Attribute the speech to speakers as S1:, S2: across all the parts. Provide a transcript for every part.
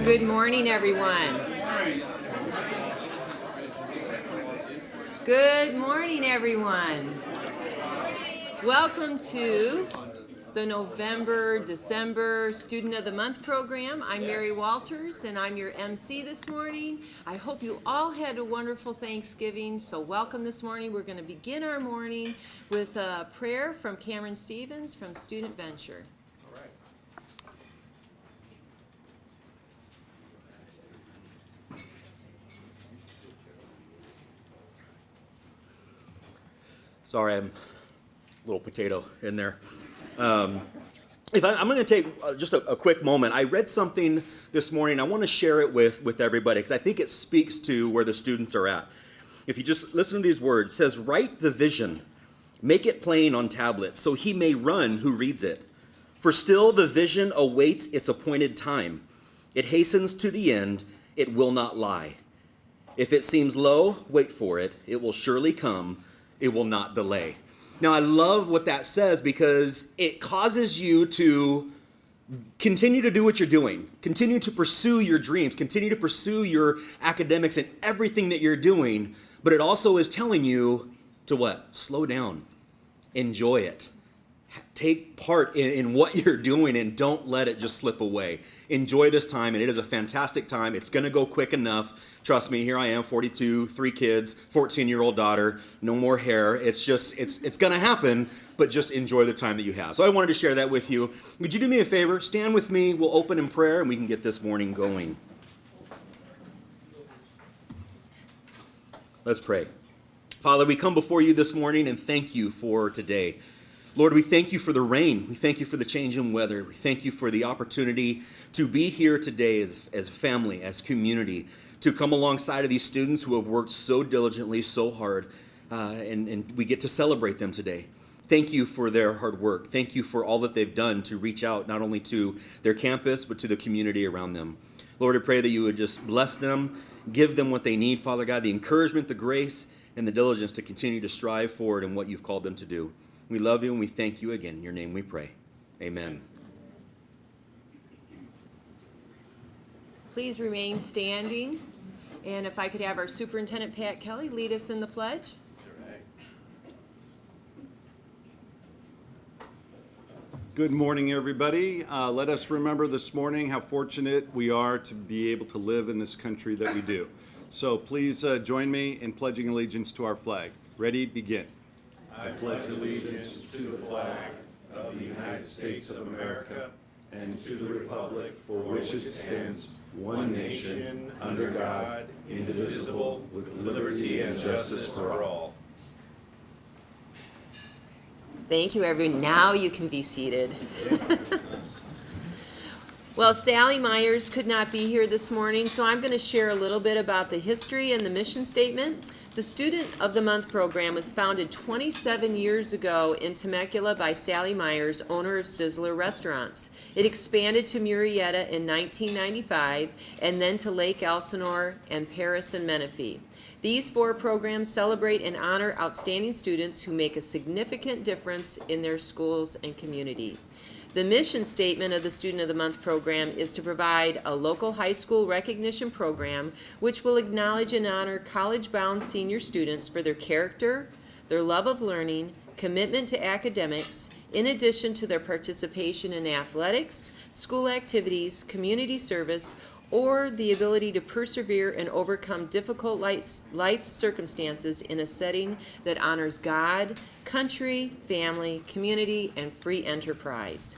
S1: Good morning, everyone. Good morning, everyone. Welcome to the November, December Student of the Month program. I'm Mary Walters, and I'm your MC this morning. I hope you all had a wonderful Thanksgiving, so welcome this morning. We're going to begin our morning with a prayer from Cameron Stevens from Student Venture.
S2: Sorry, I'm a little potato in there. I'm going to take just a quick moment. I read something this morning. I want to share it with everybody because I think it speaks to where the students are at. If you just listen to these words, it says, "Write the vision, make it plain on tablets, so he may run who reads it. For still the vision awaits its appointed time. It hastens to the end, it will not lie. If it seems low, wait for it. It will surely come. It will not delay." Now, I love what that says because it causes you to continue to do what you're doing, continue to pursue your dreams, continue to pursue your academics and everything that you're doing. But it also is telling you to what? Slow down, enjoy it. Take part in what you're doing and don't let it just slip away. Enjoy this time, and it is a fantastic time. It's going to go quick enough. Trust me, here I am, 42, 3 kids, 14-year-old daughter, no more hair. It's going to happen, but just enjoy the time that you have. So I wanted to share that with you. Would you do me a favor? Stand with me. We'll open in prayer, and we can get this morning going. Let's pray. Father, we come before you this morning and thank you for today. Lord, we thank you for the rain. We thank you for the change in weather. We thank you for the opportunity to be here today as family, as community, to come alongside of these students who have worked so diligently, so hard, and we get to celebrate them today. Thank you for their hard work. Thank you for all that they've done to reach out not only to their campus, but to the community around them. Lord, I pray that you would just bless them, give them what they need, Father God, the encouragement, the grace, and the diligence to continue to strive forward in what you've called them to do. We love you and we thank you again. In your name we pray. Amen.
S1: Please remain standing. And if I could have our Superintendent Pat Kelly lead us in the pledge.
S3: Good morning, everybody. Let us remember this morning how fortunate we are to be able to live in this country that we do. So please join me in pledging allegiance to our flag. Ready, begin.
S4: I pledge allegiance to the flag of the United States of America and to the republic for which it stands, one nation, under God, indivisible, with liberty and justice for all.
S1: Thank you, everyone. Now you can be seated. Well, Sally Myers could not be here this morning, so I'm going to share a little bit about the history and the mission statement. The Student of the Month program was founded 27 years ago in Temecula by Sally Myers, owner of Sizzler Restaurants. It expanded to Murrieta in 1995 and then to Lake Elsinore and Paris and Menifee. These 4 programs celebrate and honor outstanding students who make a significant difference in their schools and community. The mission statement of the Student of the Month program is to provide a local high school recognition program which will acknowledge and honor college-bound senior students for their character, their love of learning, commitment to academics, in addition to their participation in athletics, school activities, community service, or the ability to persevere and overcome difficult life circumstances in a setting that honors God, country, family, community, and free enterprise.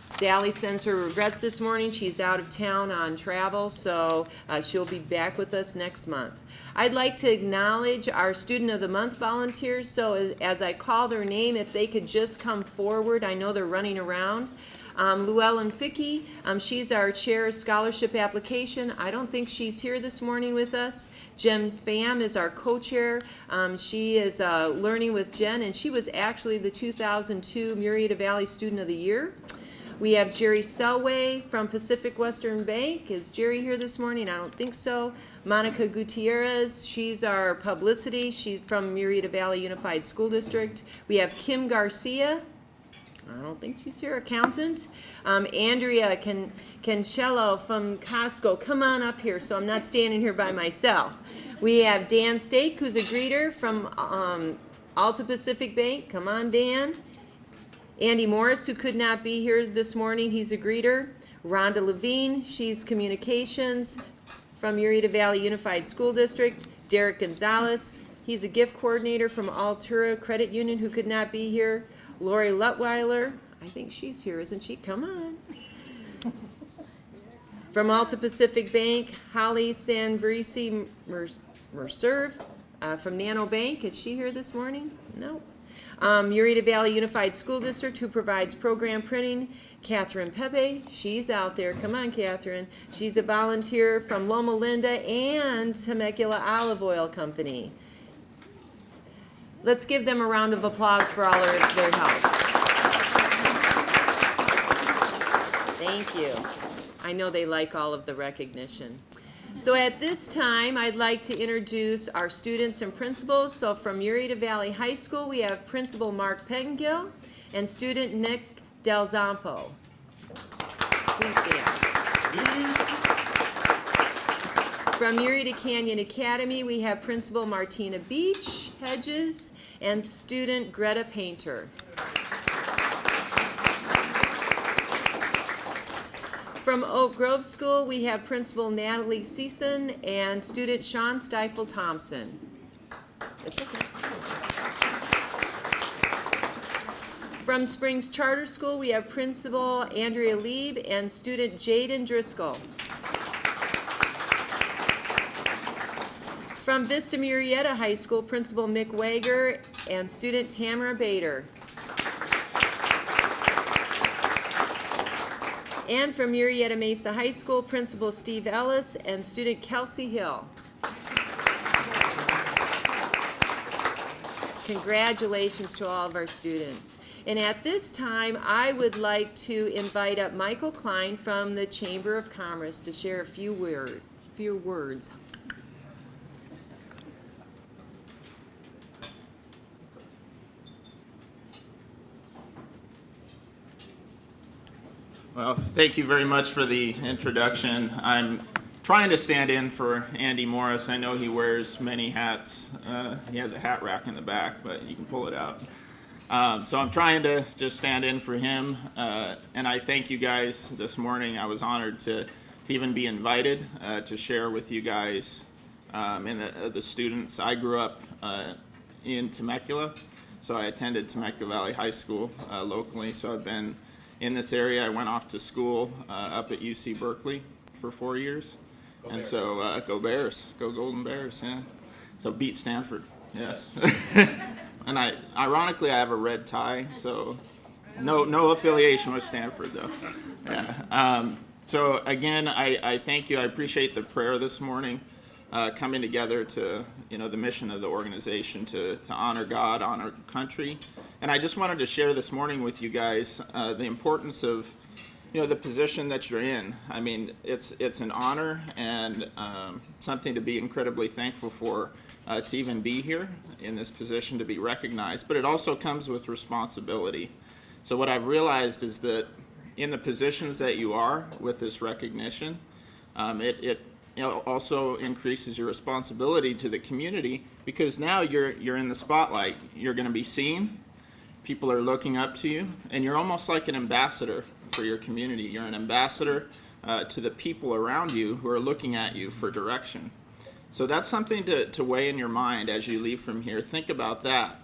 S1: Sally sends her regrets this morning. She's out of town on travel, so she'll be back with us next month. I'd like to acknowledge our Student of the Month volunteers, so as I call their name, if they could just come forward. I know they're running around. Llewellyn Fickey, she's our chair of scholarship application. I don't think she's here this morning with us. Jen Pham is our co-chair. She is learning with Jen, and she was actually the 2002 Murrieta Valley Student of the Year. We have Jerry Selway from Pacific Western Bank. Is Jerry here this morning? I don't think so. Monica Gutierrez, she's our publicity. She's from Murrieta Valley Unified School District. We have Kim Garcia. I don't think she's here. Accountant. Andrea Cancello from Costco. Come on up here so I'm not standing here by myself. We have Dan Stake, who's a greeter from Alta Pacific Bank. Come on, Dan. Andy Morris, who could not be here this morning. He's a greeter. Rhonda Levine, she's communications from Murrieta Valley Unified School District. Derek Gonzalez, he's a gift coordinator from Altura Credit Union, who could not be here. Lori Lutweiler, I think she's here, isn't she? Come on. From Alta Pacific Bank, Holly Sanverisi Merserve from Nano Bank. Is she here this morning? No. Murrieta Valley Unified School District, who provides program printing. Catherine Pepe, she's out there. Come on, Catherine. She's a volunteer from Loma Linda and Temecula Olive Oil Company. Let's give them a round of applause for all their help. Thank you. I know they like all of the recognition. So at this time, I'd like to introduce our students and principals. So from Murrieta Valley High School, we have Principal Mark Pengill and student Nick Del Zampo. Please stand. From Murrieta Canyon Academy, we have Principal Martina Beach Hedges and student Greta Painter. From Oak Grove School, we have Principal Natalie Season and student Sean Stifle Thompson. It's okay. From Springs Charter School, we have Principal Andrea Lieb and student Jaden Driscoll. From Vista Murrieta High School, Principal Mick Wager and student Tamara Bader. And from Murrieta Mesa High School, Principal Steve Ellis and student Kelsey Hill. Congratulations to all of our students. And at this time, I would like to invite up Michael Klein from the Chamber of Commerce to share a few words.
S5: Well, thank you very much for the introduction. I'm trying to stand in for Andy Morris. I know he wears many hats. He has a hat rack in the back, but you can pull it out. So I'm trying to just stand in for him. And I thank you guys this morning. I was honored to even be invited to share with you guys and the students. I grew up in Temecula, so I attended Temecula Valley High School locally. So I've been in this area. I went off to school up at UC Berkeley for 4 years. And so go Bears, go Golden Bears, yeah. So beat Stanford, yes. And ironically, I have a red tie, so no affiliation with Stanford though. Yeah. So again, I thank you. I appreciate the prayer this morning, coming together to, the mission of the organization to honor God, honor country. And I just wanted to share this morning with you guys the importance of, the position that you're in. I mean, it's an honor and something to be incredibly thankful for, to even be here in this position, to be recognized. But it also comes with responsibility. So what I've realized is that in the positions that you are with this recognition, it also increases your responsibility to the community, because now you're in the spotlight. You're going to be seen. People are looking up to you, and you're almost like an ambassador for your community. You're an ambassador to the people around you who are looking at you for direction. So that's something to weigh in your mind as you leave from here. Think about that,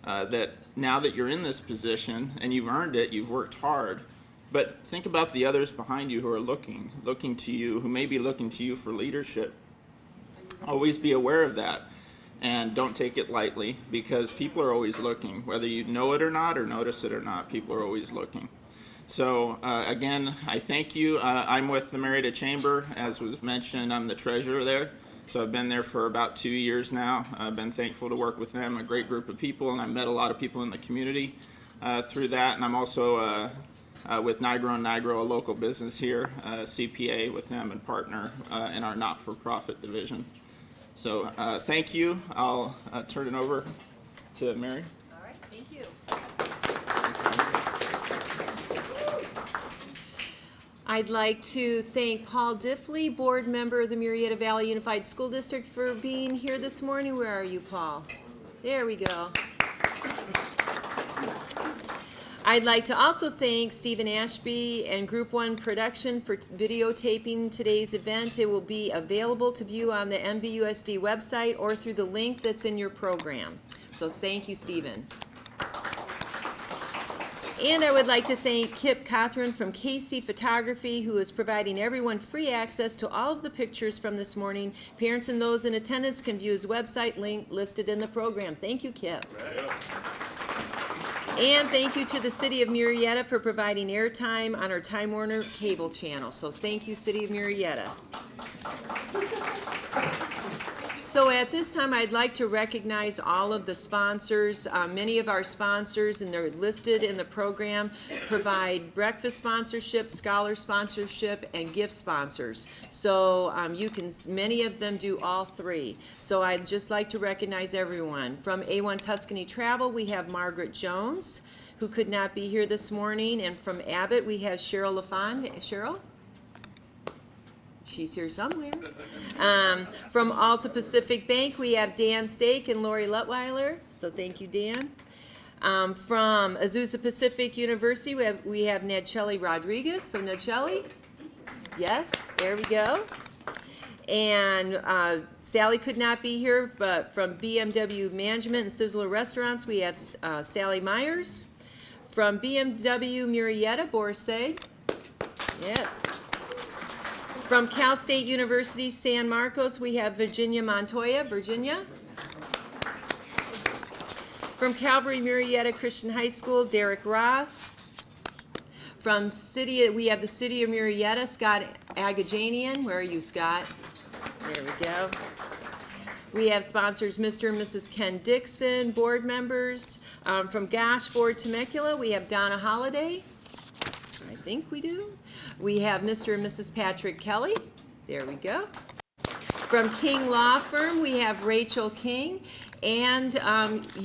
S5: that now that you're in this position and you've earned it, you've worked hard, but think about the others behind you who are looking to you, who may be looking to you for leadership. Always be aware of that. And don't take it lightly, because people are always looking. Whether you know it or not, or notice it or not, people are always looking. So again, I thank you. I'm with the Murrieta Chamber, as was mentioned. I'm the treasurer there. So I've been there for about 2 years now. I've been thankful to work with them, a great group of people, and I've met a lot of people in the community through that. And I'm also with Nigro & Nigro, a local business here, CPA with them and partner in our not-for-profit division. So thank you. I'll turn it over to Mary.
S1: All right, thank you. I'd like to thank Paul Diffley, board member of the Murrieta Valley Unified School District, for being here this morning. Where are you, Paul? There we go. I'd like to also thank Stephen Ashby and Group 1 Production for videotaping today's event. It will be available to view on the MVUSD website or through the link that's in your program. So thank you, Stephen. And I would like to thank Kip Cothran from KC Photography, who is providing everyone free access to all of the pictures from this morning. Parents and those in attendance can view his website link listed in the program. Thank you, Kip. And thank you to the City of Murrieta for providing airtime on our Time Warner cable channel. So thank you, City of Murrieta. So at this time, I'd like to recognize all of the sponsors. Many of our sponsors, and they're listed in the program, provide breakfast sponsorship, scholar sponsorship, and gift sponsors. So many of them do all three. So I'd just like to recognize everyone. From A1 Tuscany Travel, we have Margaret Jones, who could not be here this morning. And from Abbott, we have Cheryl LaFond. Cheryl? She's here somewhere. From Alta Pacific Bank, we have Dan Stake and Lori Lutweiler. So thank you, Dan. From Azusa Pacific University, we have Nedchelli Rodriguez. So Nedchelli, yes, there we go. And Sally could not be here, but from BMW Management and Sizzler Restaurants, we have Sally Myers. From BMW Murrieta, Boris Say. Yes. From Cal State University, San Marcos, we have Virginia Montoya. Virginia. From Calvary Murrieta Christian High School, Derek Roth. From we have the City of Murrieta, Scott Agajanian. Where are you, Scott? There we go. We have sponsors Mr. and Mrs. Ken Dixon, board members. From Gosh Ford Temecula, we have Donna Holliday. I think we do. We have Mr. and Mrs. Patrick Kelly. There we go. From King Law Firm, we have Rachel King. And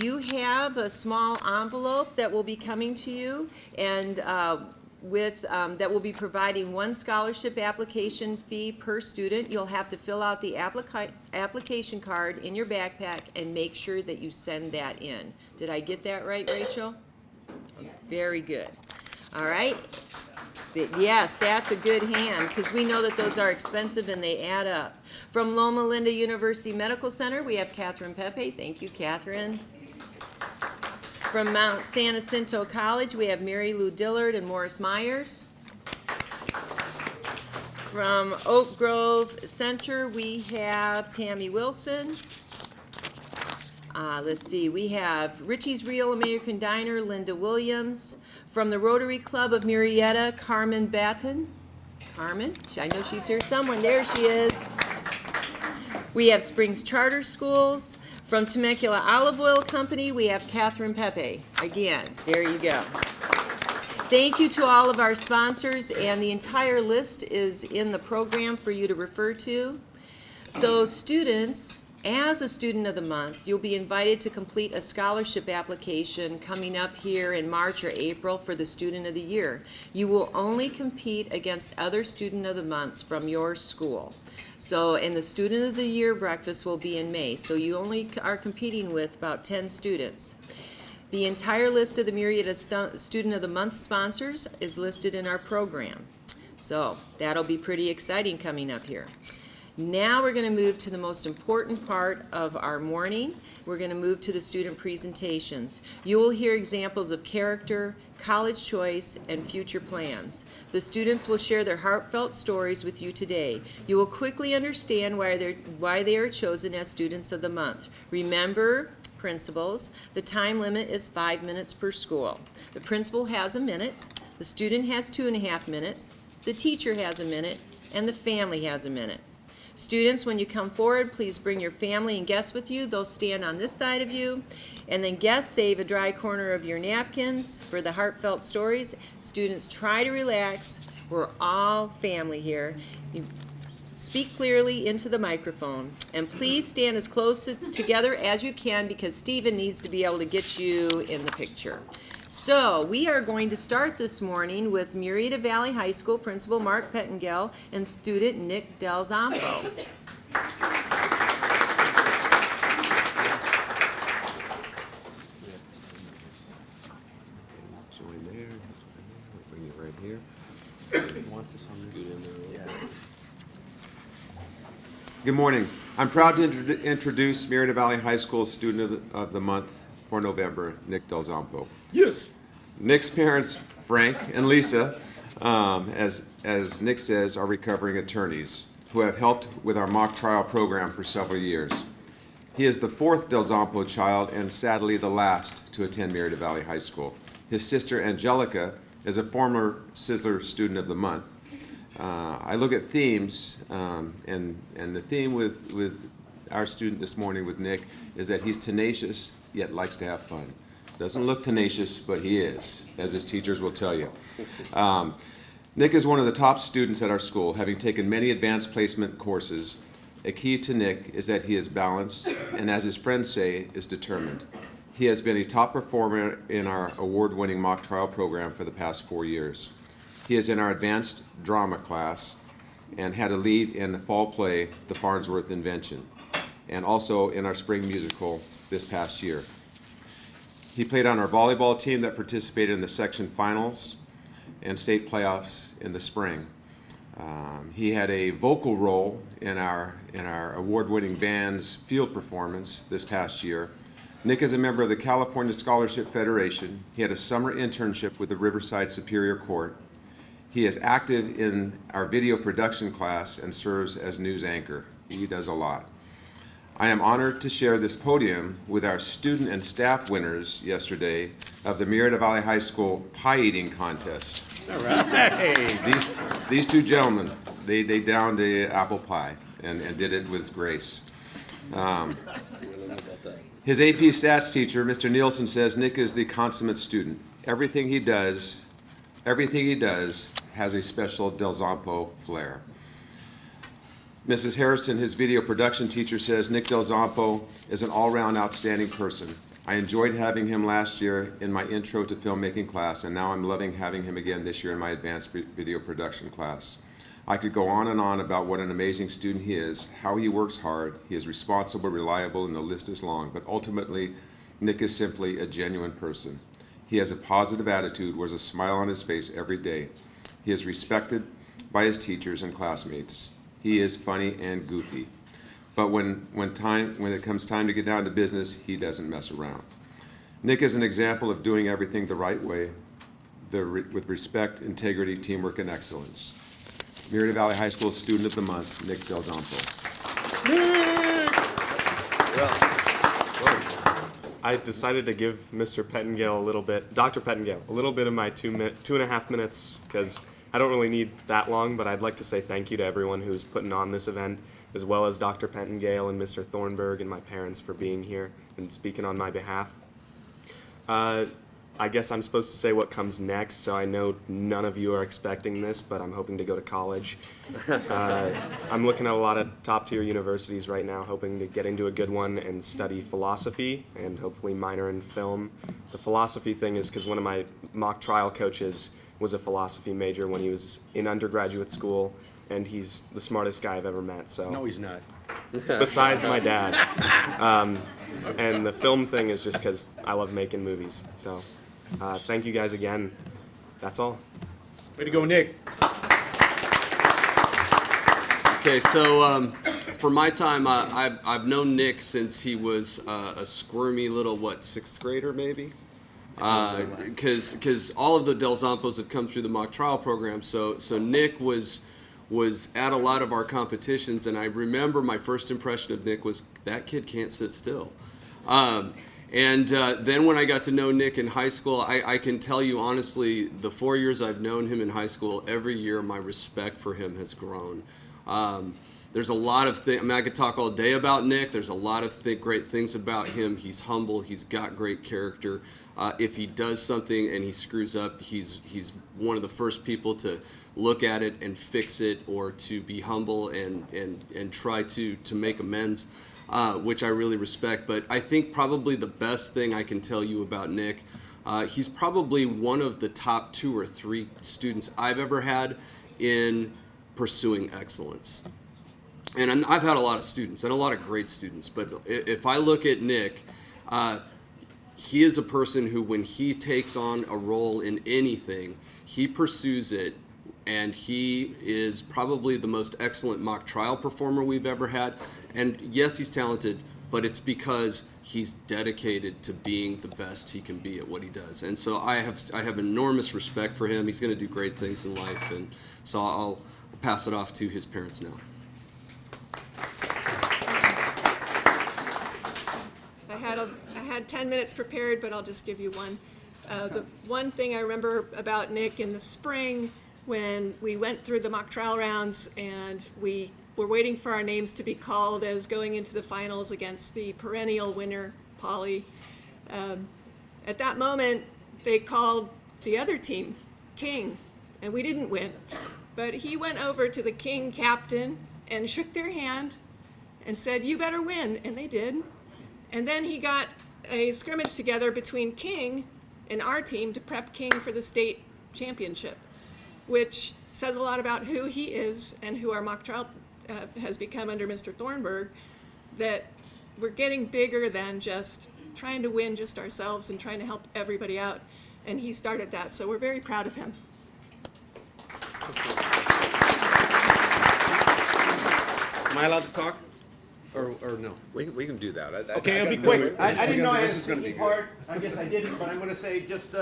S1: you have a small envelope that will be coming to you, and that will be providing one scholarship application fee per student. You'll have to fill out the application card in your backpack and make sure that you send that in. Did I get that right, Rachel? Very good. All right. Yes, that's a good hand, because we know that those are expensive and they add up. From Loma Linda University Medical Center, we have Catherine Pepe. Thank you, Catherine. From Mount San Jacinto College, we have Mary Lou Dillard and Morris Myers. From Oak Grove Center, we have Tammy Wilson. Let's see, we have Richie's Real American Diner, Linda Williams. From the Rotary Club of Murrieta, Carmen Batten. Carmen, I know she's here somewhere. There she is. We have Springs Charter Schools. From Temecula Olive Oil Company, we have Catherine Pepe. Again, there you go. Thank you to all of our sponsors, and the entire list is in the program for you to refer to. So students, as a Student of the Month, you'll be invited to complete a scholarship application coming up here in March or April for the Student of the Year. You will only compete against other Student of the Months from your school. So, and the Student of the Year breakfast will be in May. So you only are competing with about 10 students. The entire list of the Murrieta Student of the Month sponsors is listed in our program. So that'll be pretty exciting coming up here. Now we're going to move to the most important part of our morning. We're going to move to the student presentations. You will hear examples of character, college choice, and future plans. The students will share their heartfelt stories with you today. You will quickly understand why they are chosen as Students of the Month. Remember, principals, the time limit is 5 minutes per school. The principal has a minute, the student has 2.5 minutes, the teacher has a minute, and the family has a minute. Students, when you come forward, please bring your family and guests with you. They'll stand on this side of you. And then guests, save a dry corner of your napkins for the heartfelt stories. Students, try to relax. We're all family here. You speak clearly into the microphone. And please stand as close together as you can, because Stephen needs to be able to get you in the picture. So we are going to start this morning with Murrieta Valley High School Principal Mark Pettengell and student Nick Del Zampo.
S6: Join there. Bring it right here. Scoot in there. Yeah. Good morning. I'm proud to introduce Murrieta Valley High School Student of the Month for November, Nick Del Zampo.
S2: Yes.
S6: Nick's parents, Frank and Lisa, as Nick says, are recovering attorneys who have helped with our mock trial program for several years. He is the fourth Del Zampo child and sadly the last to attend Murrieta Valley High School. His sister Angelica is a former Sizzler Student of the Month. I look at themes, and the theme with our student this morning with Nick is that he's tenacious yet likes to have fun. Doesn't look tenacious, but he is, as his teachers will tell you. Nick is one of the top students at our school, having taken many advanced placement courses. A key to Nick is that he is balanced and, as his friends say, is determined. He has been a top performer in our award-winning mock trial program for the past 4 years. He is in our advanced drama class and had a lead in the fall play, The Farnsworth Invention, and also in our spring musical this past year. He played on our volleyball team that participated in the section finals and state playoffs in the spring. He had a vocal role in our award-winning band's field performance this past year. Nick is a member of the California Scholarship Federation. He had a summer internship with the Riverside Superior Court. He is active in our video production class and serves as news anchor. He does a lot. I am honored to share this podium with our student and staff winners yesterday of the Murrieta Valley High School pie eating contest.
S2: All right.
S6: These two gentlemen, they downed the apple pie and did it with grace. His AP stats teacher, Mr. Nielsen, says Nick is the consummate student. Everything he does has a special Del Zampo flair. Mrs. Harrison, his video production teacher, says Nick Del Zampo is an all-round outstanding person. I enjoyed having him last year in my intro to filmmaking class, and now I'm loving having him again this year in my advanced video production class. I could go on and on about what an amazing student he is, how he works hard, he is responsible, reliable, and the list is long, but ultimately, Nick is simply a genuine person. He has a positive attitude, wears a smile on his face every day. He is respected by his teachers and classmates. He is funny and goofy. But when it comes time to get down to business, he doesn't mess around. Nick is an example of doing everything the right way, with respect, integrity, teamwork, and excellence. Murrieta Valley High School Student of the Month, Nick Del Zampo.
S7: I decided to give Mr. Pettengale Dr. Pettengale, a little bit of my 2.5 minutes, because I don't really need that long, but I'd like to say thank you to everyone who's putting on this event, as well as Dr. Pettengale and Mr. Thornburg and my parents for being here and speaking on my behalf. I guess I'm supposed to say what comes next, so I know none of you are expecting this, but I'm hoping to go to college. I'm looking at a lot of top-tier universities right now, hoping to get into a good one and study philosophy and hopefully minor in film. The philosophy thing is because one of my mock trial coaches was a philosophy major when he was in undergraduate school, and he's the smartest guy I've ever met. So
S2: No, he's not.
S7: besides my dad. And the film thing is just because I love making movies. So thank you guys again. That's all.
S2: Way to go, Nick.
S8: Okay, so for my time, I've known Nick since he was a squirmy little, sixth grader maybe? Because all of the Del Zampos have come through the mock trial program, so Nick was at a lot of our competitions, and I remember my first impression of Nick was, that kid can't sit still. And then when I got to know Nick in high school, I can tell you honestly, the 4 years I've known him in high school, every year my respect for him has grown. There's a lot of things, I mean, I could talk all day about Nick. There's a lot of great things about him. He's humble, he's got great character. If he does something and he screws up, he's one of the first people to look at it and fix it, or to be humble and try to make amends, which I really respect. But I think probably the best thing I can tell you about Nick He's probably one of the top 2 or 3 students I've ever had in pursuing excellence. And I've had a lot of students and a lot of great students, but if I look at Nick, he is a person who, when he takes on a role in anything, he pursues it, and he is probably the most excellent mock trial performer we've ever had. And yes, he's talented, but it's because he's dedicated to being the best he can be at what he does. And so I have enormous respect for him. He's going to do great things in life, and so I'll pass it off to his parents now.
S9: I had 10 minutes prepared, but I'll just give you one. The one thing I remember about Nick in the spring, when we went through the mock trial rounds and we were waiting for our names to be called as going into the finals against the perennial winner, Polly. At that moment, they called the other team, King, and we didn't win. But he went over to the King captain and shook their hand and said, "You better win," and they did. And then he got a scrimmage together between King and our team to prep King for the state championship, which says a lot about who he is and who our mock trial has become under Mr. Thornburg, that we're getting bigger than just trying to win just ourselves and trying to help everybody out. And he started that, so we're very proud of him.
S10: Am I allowed to talk? Or no?
S6: We can do that.
S10: Okay, it'll be quick. I didn't know I had
S6: This is going to be
S10: a
S6: good.
S10: part. I guess I didn't, but I'm going to say just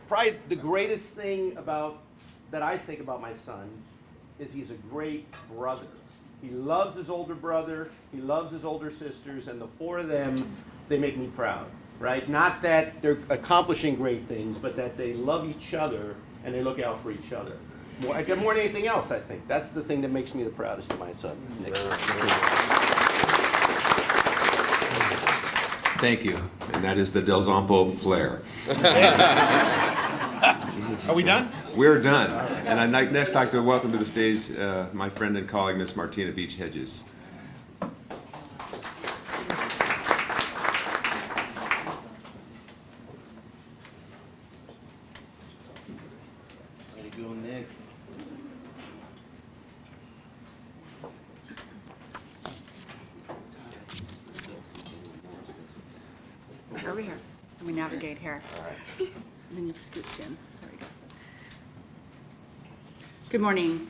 S10: probably the greatest thing that I think about my son is he's a great brother. He loves his older brother. He loves his older sisters, and the 4 of them, they make me proud, right? Not that they're accomplishing great things, but that they love each other and they look out for each other. More than anything else, I think. That's the thing that makes me the proudest of my son, Nick.
S6: Thank you. And that is the Del Zompo flair.
S10: Are we done?
S6: We're done. And I'd next like to welcome to the stage my friend and colleague, Miss Martina Beach Hedges.
S10: Way to go, Nick.
S11: Over here. Let me navigate here. All right. And then you scooch in. There we go. Good morning.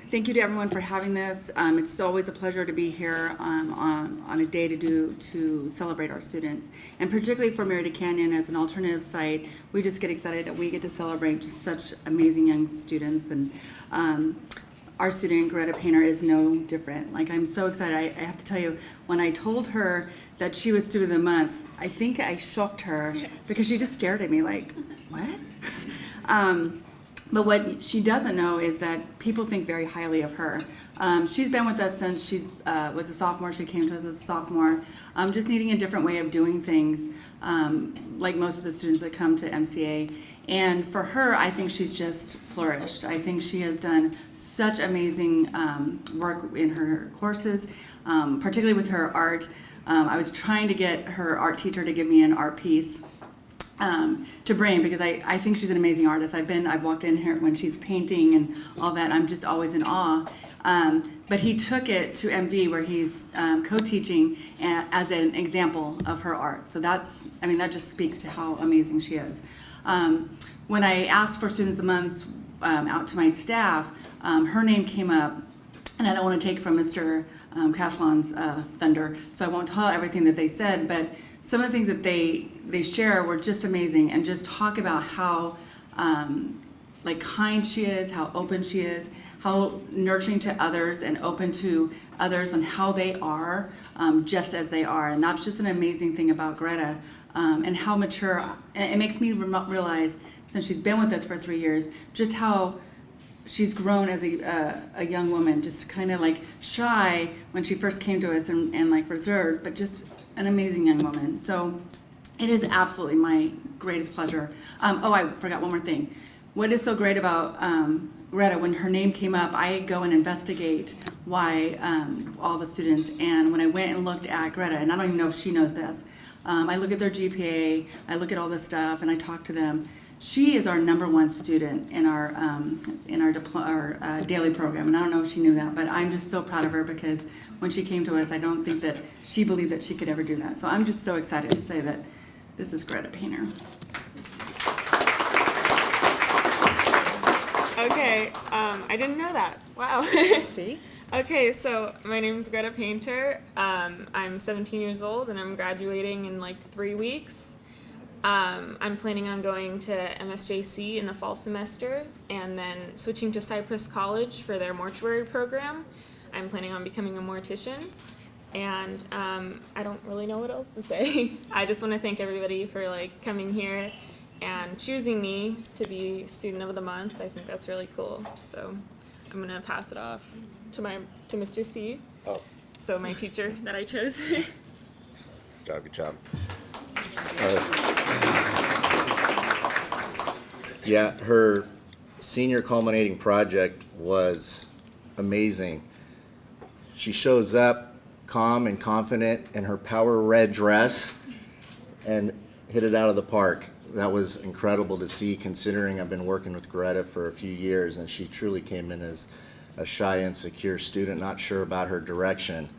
S11: Thank you to everyone for having this. It's always a pleasure to be here on a day to celebrate our students, and particularly for Murrieta Canyon as an alternative site. We just get excited that we get to celebrate just such amazing young students, and our student Greta Painter is no different. Like, I'm so excited. I have to tell you, when I told her that she was Student of the Month, I think I shocked her because she just stared at me like, what? But what she doesn't know is that people think very highly of her. She's been with us since she was a sophomore. She came to us as a sophomore, just needing a different way of doing things, like most of the students that come to MCA. And for her, I think she's just flourished. I think she has done such amazing work in her courses, particularly with her art. I was trying to get her art teacher to give me an art piece to bring, because I think she's an amazing artist. I've walked in here when she's painting and all that. I'm just always in awe. But he took it to MV, where he's co-teaching as an example of her art. So that just speaks to how amazing she is. When I asked for Students of the Month out to my staff, her name came up, and I don't want to take from Mr. Cathlon's thunder, so I won't tell everything that they said, but some of the things that they share were just amazing, and just talk about how kind she is, how open she is, how nurturing to others and open to others, and how they are just as they are. And that's just an amazing thing about Greta, and how mature. It makes me realize, since she's been with us for 3 years, just how she's grown as a young woman, just kind of like shy when she first came to us, and like reserved, but just an amazing young woman. So it is absolutely my greatest pleasure. I forgot one more thing. What is so great about Greta, when her name came up, I go and investigate why all the students, and when I went and looked at Greta, and I don't even know if she knows this, I look at their GPA, I look at all this stuff, and I talk to them. She is our #1 student in our daily program, and I don't know if she knew that, but I'm just so proud of her because when she came to us, I don't think that she believed that she could ever do that. So I'm just so excited to say that this is Greta Painter.
S12: Okay, I didn't know that. Wow.
S1: See?
S12: Okay, so my name is Greta Painter. I'm 17 years old and I'm graduating in like 3 weeks. I'm planning on going to MSJC in the fall semester and then switching to Cypress College for their mortuary program. I'm planning on becoming a mortician. And I don't really know what else to say. I just want to thank everybody for like coming here and choosing me to be Student of the Month. I think that's really cool. So I'm gonna pass it off to Mr. C.
S10: Oh.
S12: So my teacher that I chose.
S10: Good job. Yeah, her senior culminating project was amazing. She shows up calm and confident in her power red dress and hit it out of the park. That was incredible to see, considering I've been working with Greta for a few years, and she truly came in as a shy, insecure student, not sure about her direction.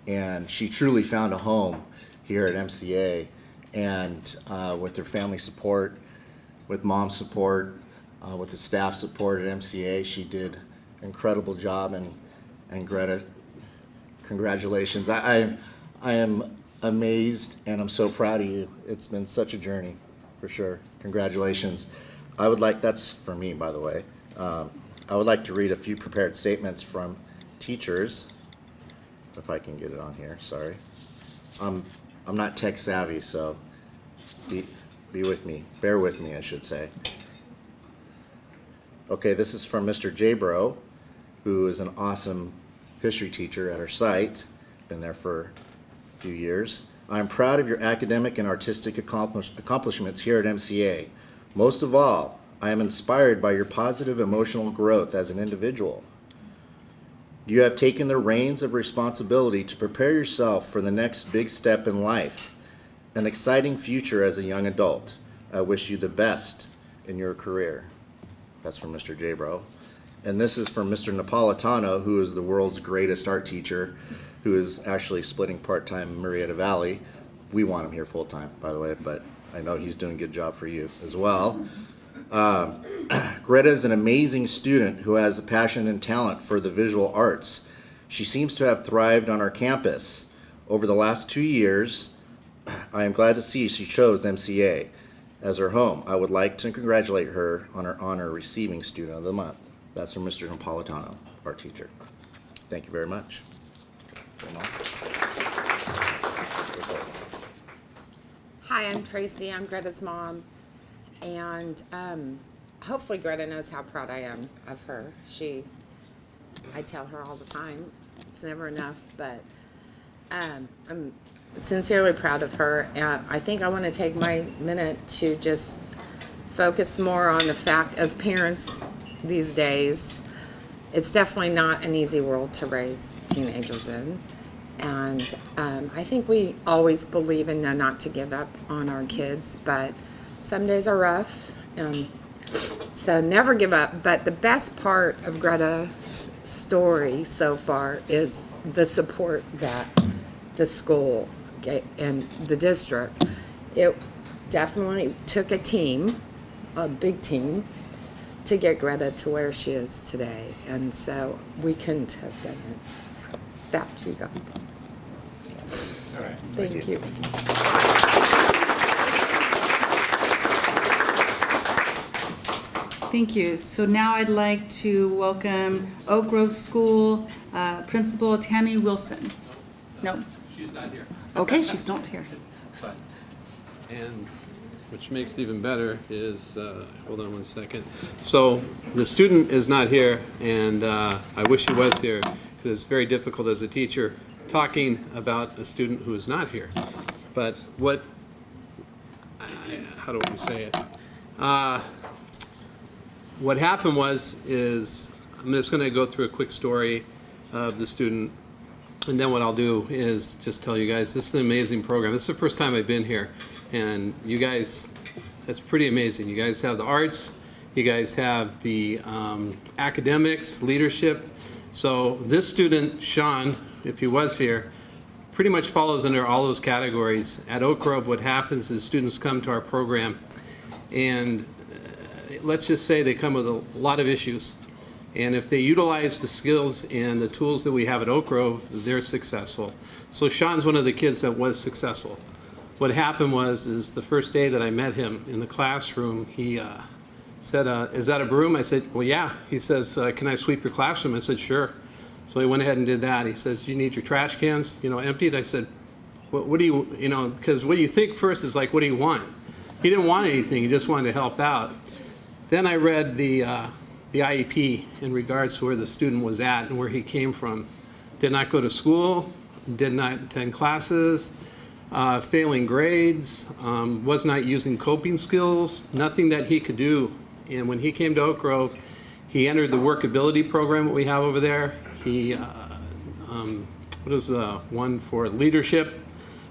S10: And she truly found a home here at MCA, and with her family support, with mom support, with the staff support at MCA, she did an incredible job. And Greta, congratulations. I am amazed, and I'm so proud of you. It's been such a journey, for sure. Congratulations. That's for me, by the way. I would like to read a few prepared statements from teachers, if I can get it on here, sorry. I'm not tech savvy, so be with me, bear with me, I should say. Okay, this is from Mr. Jabro, who is an awesome history teacher at our site, been there for a few years. I'm proud of your academic and artistic accomplishments here at MCA. Most of all, I am inspired by your positive emotional growth as an individual. You have taken the reins of responsibility to prepare yourself for the next big step in life, an exciting future as a young adult. I wish you the best in your career. That's from Mr. Jabro. And this is from Mr. Napolitano, who is the world's greatest art teacher, who is actually splitting part-time in Murrieta Valley. We want him here full-time, by the way, but I know he's doing a good job for you as well. Greta is an amazing student who has a passion and talent for the visual arts. She seems to have thrived on our campus. Over the last 2 years, I am glad to see she chose MCA as her home. I would like to congratulate her on her honor receiving Student of the Month. That's from Mr. Napolitano, our teacher. Thank you very much.
S13: Hi, I'm Tracy. I'm Greta's mom. And hopefully Greta knows how proud I am of her. I tell her all the time, it's never enough, but I'm sincerely proud of her. And I think I want to take my minute to just focus more on the fact, as parents these days, it's definitely not an easy world to raise teenagers in. And I think we always believe and know not to give up on our kids, but some days are rough, so never give up. But the best part of Greta's story so far is the support that the school and the district. It definitely took a team, a big team, to get Greta to where she is today, and so we couldn't have done it without you guys.
S10: All right.
S13: Thank you.
S11: Thank you. So now I'd like to welcome Oak Grove School Principal Tammy Wilson. No?
S14: She's not here.
S11: Okay, she's not here.
S14: And which makes it even better is, hold on one second. So the student is not here, and I wish he was here, because it's very difficult as a teacher talking about a student who is not here. But how do I say it? What happened is I'm just going to go through a quick story of the student. And then what I'll do is just tell you guys, this is an amazing program. This is the first time I've been here. And you guys, that's pretty amazing. You guys have the arts, you guys have the academics, leadership. So this student, Sean, if he was here, pretty much falls under all those categories. At Oak Grove, what happens is students come to our program and let's just say they come with a lot of issues. And if they utilize the skills and the tools that we have at Oak Grove, they're successful. So Sean's one of the kids that was successful. What happened is the first day that I met him in the classroom, he said, is that a broom? I said, well, yeah. He says, can I sweep your classroom? I said, sure. So he went ahead and did that. He says, do you need your trash cans, emptied? I said, what do you, because what you think first is like, what do you want? He didn't want anything. He just wanted to help out. Then I read the IEP in regards to where the student was at and where he came from. Did not go to school, did not attend classes, failing grades, was not using coping skills, nothing that he could do. And when he came to Oak Grove, he entered the workability program that we have over there. He, what is the one for leadership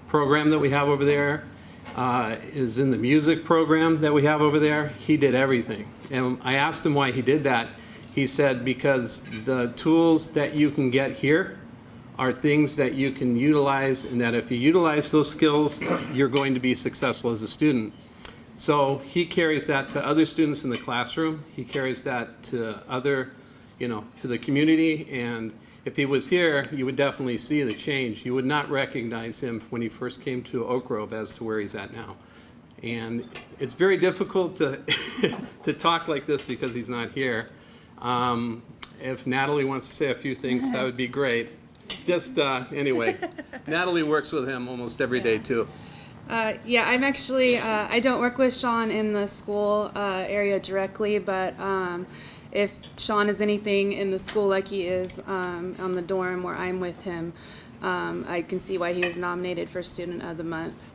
S14: program that we have over there, is in the music program that we have over there. He did everything. And I asked him why he did that. He said, because the tools that you can get here are things that you can utilize, and that if you utilize those skills, you're going to be successful as a student. So he carries that to other students in the classroom. He carries that to other, to the community. And if he was here, you would definitely see the change. You would not recognize him when he first came to Oak Grove as to where he's at now. And it's very difficult to to talk like this because he's not here. If Natalie wants to say a few things, that would be great. Just anyway, Natalie works with him almost every day too.
S15: Yeah, I'm actually, I don't work with Sean in the school area directly, but if Sean is anything in the school like he is on the dorm where I'm with him, I can see why he was nominated for Student of the Month.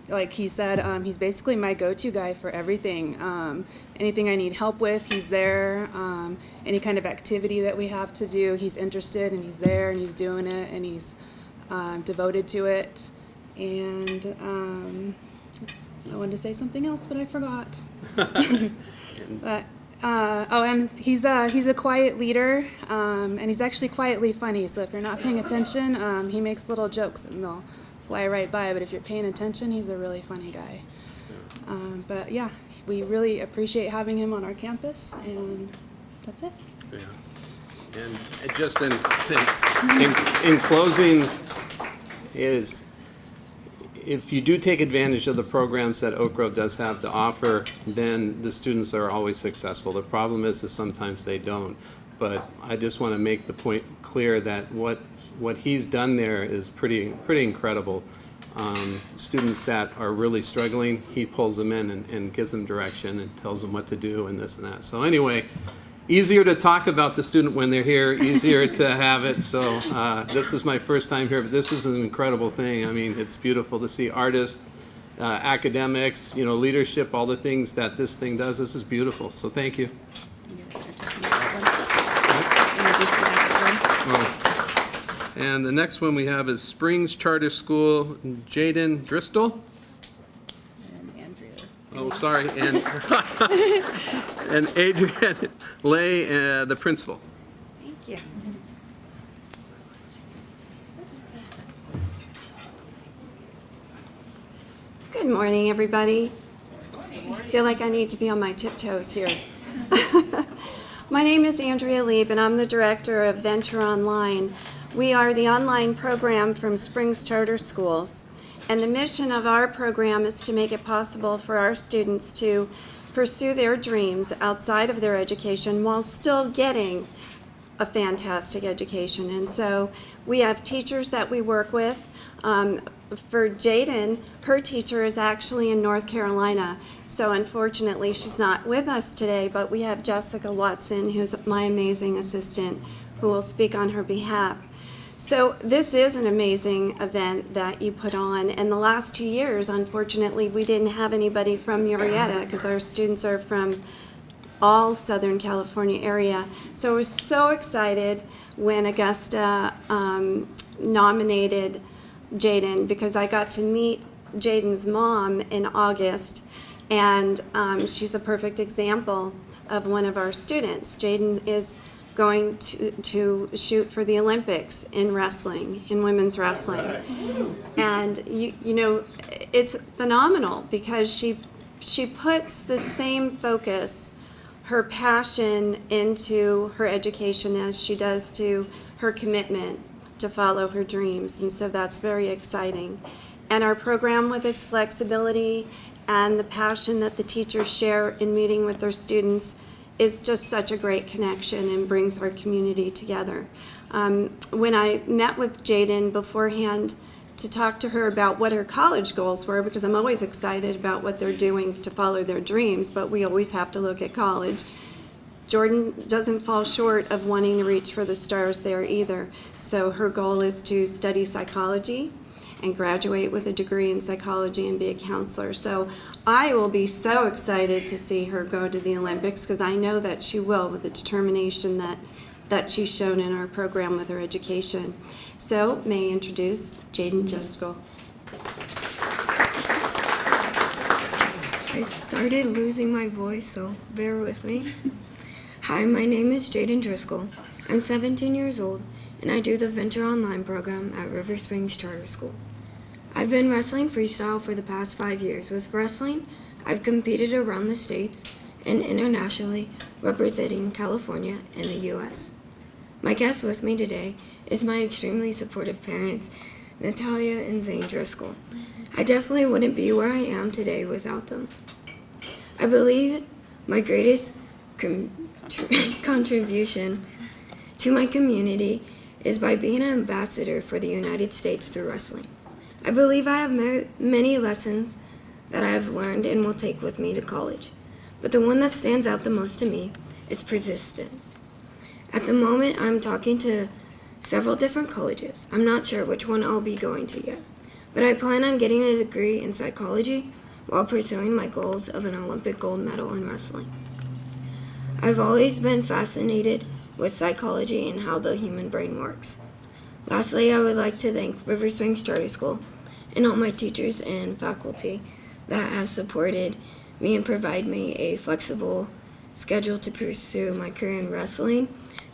S15: Like he said, he's basically my go-to guy for everything. Anything I need help with, he's there. Any kind of activity that we have to do, he's interested and he's there and he's doing it and he's devoted to it. And I wanted to say something else, but I forgot. But and he's a quiet leader, and he's actually quietly funny. So if you're not paying attention, he makes little jokes and they'll fly right by. But if you're paying attention, he's a really funny guy. But yeah, we really appreciate having him on our campus, and that's it.
S14: Yeah. And just in closing is, if you do take advantage of the programs that Oak Grove does have to offer, then the students are always successful. The problem is sometimes they don't. But I just want to make the point clear that what he's done there is pretty incredible. Students that are really struggling, he pulls them in and gives them direction and tells them what to do and this and that. So anyway, easier to talk about the student when they're here, easier to have it. So this is my first time here, but this is an incredible thing. I mean, it's beautiful to see artists, academics, leadership, all the things that this thing does. This is beautiful. So thank you. And the next one we have is Springs Charter School, Jaden Driscoll.
S15: And Andrea.
S14: Oh, sorry, and Adrian Lay, the principal.
S16: Thank you. Good morning, everybody. I feel like I need to be on my tiptoes here. My name is Andrea Lieb, and I'm the director of Venture Online. We are the online program from Springs Charter Schools, and the mission of our program is to make it possible for our students to pursue their dreams outside of their education while still getting a fantastic education. And so we have teachers that we work with. For Jaden, her teacher is actually in North Carolina, so unfortunately she's not with us today, but we have Jessica Watson, who's my amazing assistant, who will speak on her behalf. So this is an amazing event that you put on, and the last 2 years, unfortunately, we didn't have anybody from Murrieta because our students are from all Southern California area. So I was so excited when Augusta nominated Jaden, because I got to meet Jaden's mom in August, and she's a perfect example of one of our students. Jaden is going to shoot for the Olympics in wrestling, in women's wrestling. And you know, it's phenomenal because she puts the same focus, her passion into her education as she does to her commitment to follow her dreams. And so that's very exciting. And our program, with its flexibility and the passion that the teachers share in meeting with their students, is just such a great connection and brings our community together. When I met with Jaden beforehand to talk to her about what her college goals were, because I'm always excited about what they're doing to follow their dreams, but we always have to look at college. Jordan doesn't fall short of wanting to reach for the stars there either. So her goal is to study psychology and graduate with a degree in psychology and be a counselor. So I will be so excited to see her go to the Olympics, because I know that she will, with the determination that she's shown in our program with her education. So may I introduce Jaden Driscoll.
S17: I started losing my voice, so bear with me. Hi, my name is Jaden Driscoll. I'm 17 years old, and I do the Venture Online program at River Springs Charter School. I've been wrestling freestyle for the past 5 years. With wrestling, I've competed around the states and internationally, representing California and the U.S. My guest with me today is my extremely supportive parents, Natalia and Zane Driscoll. I definitely wouldn't be where I am today without them. I believe my greatest contribution to my community is by being an ambassador for the United States through wrestling. I believe I have many lessons that I have learned and will take with me to college, but the one that stands out the most to me is persistence. At the moment, I'm talking to several different colleges. I'm not sure which one I'll be going to yet, but I plan on getting a degree in psychology while pursuing my goals of an Olympic gold medal in wrestling. I've always been fascinated with psychology and how the human brain works. Lastly, I would like to thank River Springs Charter School and all my teachers and faculty that have supported me and provide me a flexible schedule to pursue my career in wrestling.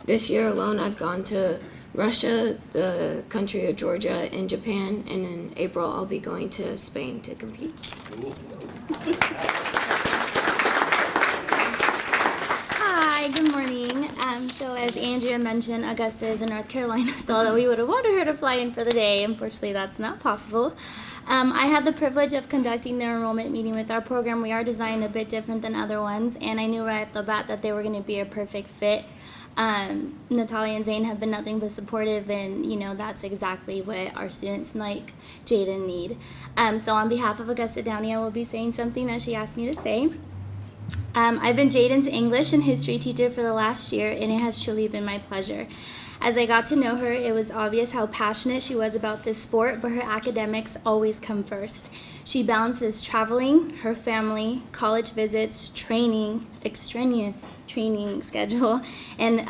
S17: This year alone, I've gone to Russia, the country of Georgia, and Japan, and in April, I'll be going to Spain to compete.
S2: Cool.
S18: Hi, good morning. So as Andrea mentioned, Augusta is in North Carolina, so although we would have wanted her to fly in for the day, unfortunately that's not possible. I had the privilege of conducting the enrollment meeting with our program. We are designed a bit different than other ones, and I knew right off the bat that they were going to be a perfect fit. Natalia and Zane have been nothing but supportive, and that's exactly what our students like Jaden need. So on behalf of Augusta Downey, I will be saying something that she asked me to say. I've been Jaden's English and history teacher for the last year, and it has truly been my pleasure. As I got to know her, it was obvious how passionate she was about this sport, but her academics always come first. She balances traveling, her family, college visits, training, extraneous training schedule, and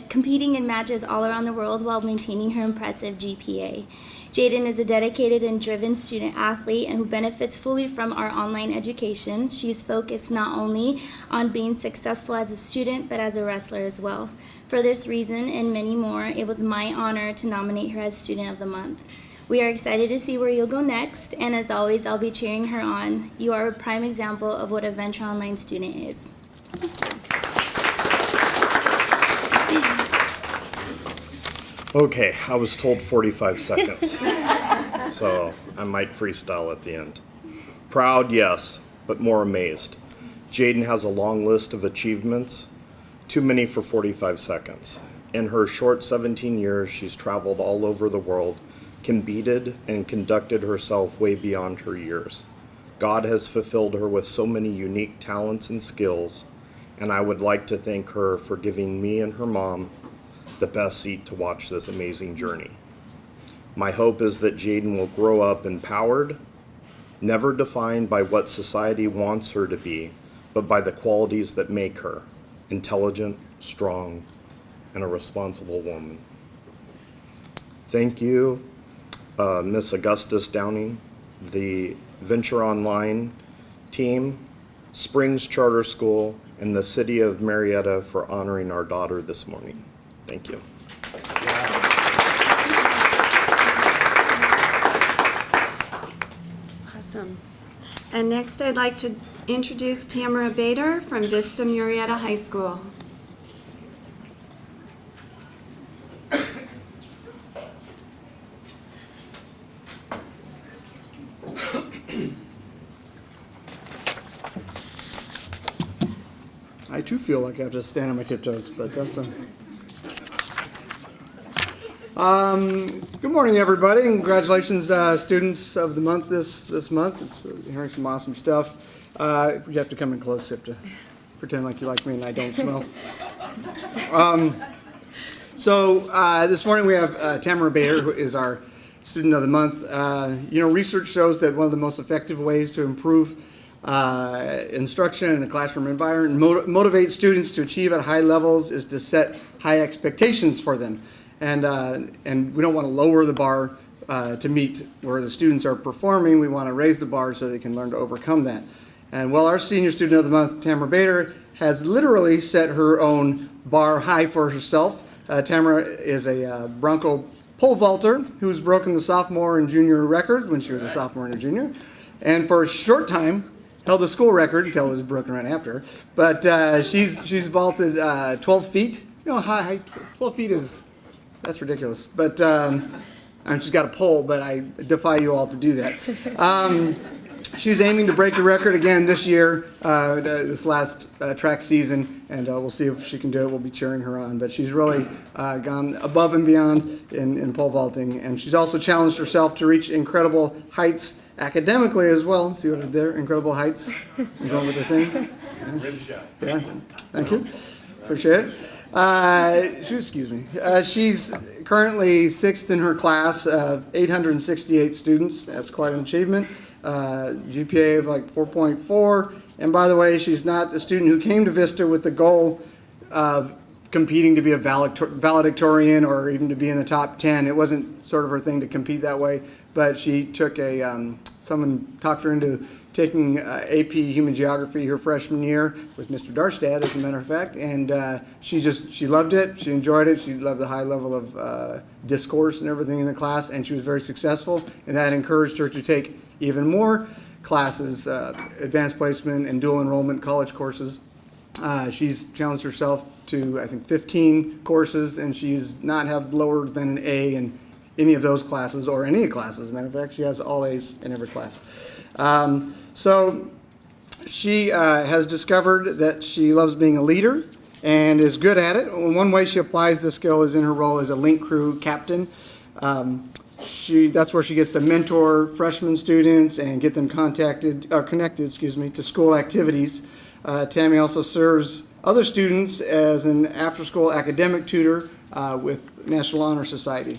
S18: competing in matches all around the world while maintaining her impressive GPA. Jaden is a dedicated and driven student athlete and who benefits fully from our online education. She's focused not only on being successful as a student, but as a wrestler as well. For this reason and many more, it was my honor to nominate her as Student of the Month. We are excited to see where you'll go next, and as always, I'll be cheering her on. You are a prime example of what a Venture Online student is.
S19: Okay, I was told 45 seconds, so I might freestyle at the end. Proud, yes, but more amazed. Jaden has a long list of achievements, too many for 45 seconds. In her short 17 years, she's traveled all over the world, competed, and conducted herself way beyond her years. God has fulfilled her with so many unique talents and skills, and I would like to thank her for giving me and her mom the best seat to watch this amazing journey. My hope is that Jaden will grow up empowered, never defined by what society wants her to be, but by the qualities that make her intelligent, strong, and a responsible woman. Thank you, Miss Augustus Downing, the Venture Online team, Springs Charter School, and the City of Murrieta for honoring our daughter this morning. Thank you.
S16: Awesome. And next I'd like to introduce Tamara Bader from Vista Murrieta High School.
S20: I too feel like I have to stand on my tiptoes, but that's good morning, everybody, and congratulations, students of the month this month. It's hearing some awesome stuff. You have to come in close, you have to pretend like you like me and I don't smell. This morning we have Tamara Bader, who is our student of the month. Research shows that one of the most effective ways to improve instruction in the classroom environment, motivate students to achieve at high levels, is to set high expectations for them. And we don't want to lower the bar to meet where the students are performing. We want to raise the bar so they can learn to overcome that. And while our senior student of the month, Tamara Bader, has literally set her own bar high for herself. Tamara is a Bronco pole vaulter who's broken the sophomore and junior record when she was a sophomore and a junior. And for a short time, held the school record until it was broken right after. But she's vaulted 12 feet. You know, high 12 feet that's ridiculous. But she's got a pole, but I defy you all to do that. She's aiming to break the record again this year, this last track season, and we'll see if she can do it. We'll be cheering her on. But she's really gone above and beyond in pole vaulting, and she's also challenged herself to reach incredible heights academically as well. See what I did there? Incredible heights. I'm going with the thing. Yeah, thank you. Appreciate it. Excuse me. She's currently 6th in her class of 868 students. That's quite an achievement. GPA of like 4.4. And by the way, she's not a student who came to Vista with the goal of competing to be a valedictorian or even to be in the top 10. It wasn't sort of her thing to compete that way, but she took someone talked her into taking AP Human Geography her freshman year with Mr. Darstad, as a matter of fact, and she loved it, she enjoyed it, she loved the high level of discourse and everything in the class, and she was very successful, and that encouraged her to take even more classes, advanced placement and dual enrollment college courses. She's challenged herself to, I think, 15 courses, and she's not have lower than an A in any of those classes, or any classes. As a matter of fact, she has all A's in every class. So she has discovered that she loves being a leader and is good at it. One way she applies this skill is in her role as a link crew captain. That's where she gets to mentor freshman students and get them connected to school activities. Tammy also serves other students as an after-school academic tutor with National Honor Society.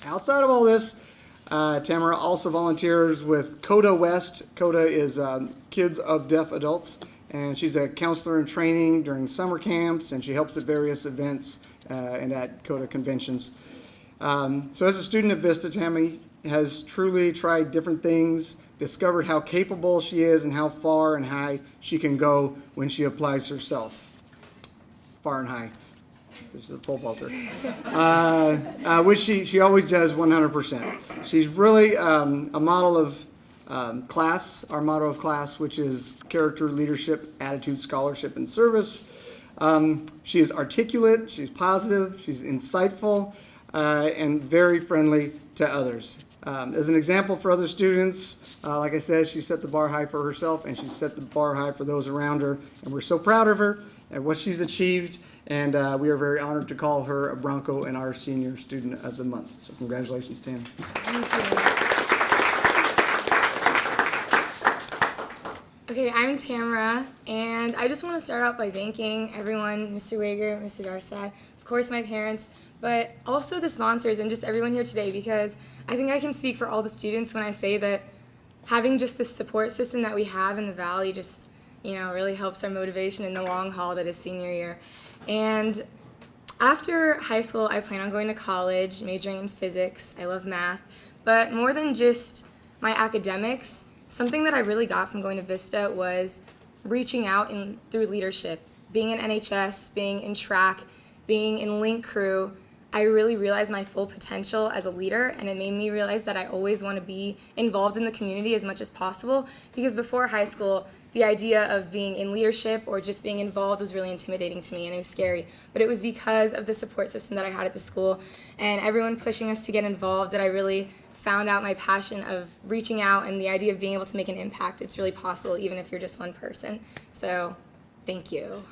S20: Outside of all this, Tamara also volunteers with CODA West. CODA is Kids of Deaf Adults, and she's a counselor in training during summer camps, and she helps at various events and at CODA conventions. So as a student at Vista, Tammy has truly tried different things, discovered how capable she is and how far and high she can go when she applies herself. Far and high. This is a pole vaulter. Which she always does 100%. She's really a model of class, our motto of class, which is character, leadership, attitude, scholarship, and service. She is articulate, she's positive, she's insightful, and very friendly to others. As an example for other students, like I said, she set the bar high for herself, and she set the bar high for those around her, and we're so proud of her and what she's achieved, and we are very honored to call her a Bronco and our senior student of the month. So congratulations, Tam.
S21: Okay, I'm Tamara, and I just want to start out by thanking everyone, Mr. Wager, Mr. Darstad, of course my parents, but also the sponsors and just everyone here today, because I think I can speak for all the students when I say that having just this support system that we have in the Valley just, really helps our motivation in the long haul that is senior year. And after high school, I plan on going to college, majoring in physics. I love math. But more than just my academics, something that I really got from going to Vista was reaching out through leadership. Being in NHS, being in track, being in Link Crew, I really realized my full potential as a leader, and it made me realize that I always want to be involved in the community as much as possible, because before high school, the idea of being in leadership or just being involved was really intimidating to me, and it was scary. But it was because of the support system that I had at the school and everyone pushing us to get involved that I really found out my passion of reaching out and the idea of being able to make an impact. It's really possible even if you're just one person. So, thank you.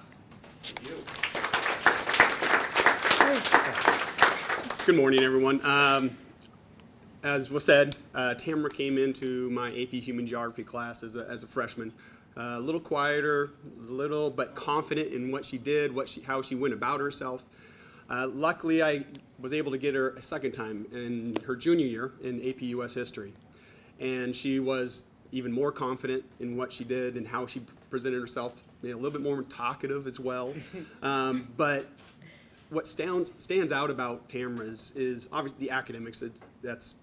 S3: Good morning, everyone. As was said, Tamara came into my AP Human Geography class as a freshman. A little quieter, but confident in what she did, how she went about herself. Luckily, I was able to get her a second time in her junior year in AP US History. And she was even more confident in what she did and how she presented herself, a little bit more talkative as well. But what stands out about Tamara is obviously the academics. That's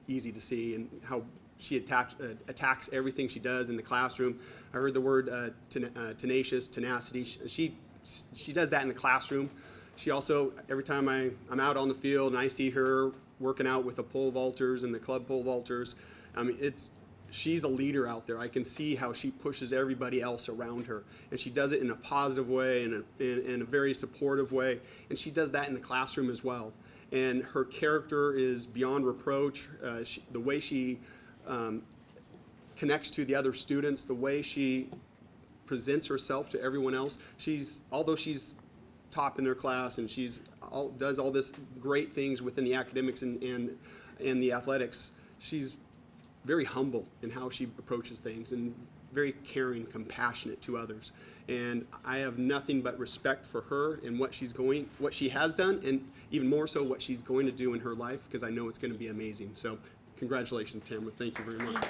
S3: easy to see, and how she attacks everything she does in the classroom. I heard the word tenacious, tenacity. She does that in the classroom. She also, every time I'm out on the field and I see her working out with the pole vaulters and the club pole vaulters, she's a leader out there. I can see how she pushes everybody else around her, and she does it in a positive way, in a very supportive way, and she does that in the classroom as well. And her character is beyond reproach. The way she connects to the other students, the way she presents herself to everyone else. Although she's top in their class and does all this great things within the academics and the athletics, she's very humble in how she approaches things and very caring, compassionate to others. And I have nothing but respect for her and what she has done, and even more so what she's going to do in her life, because I know it's going to be amazing. So congratulations, Tamara. Thank you very much.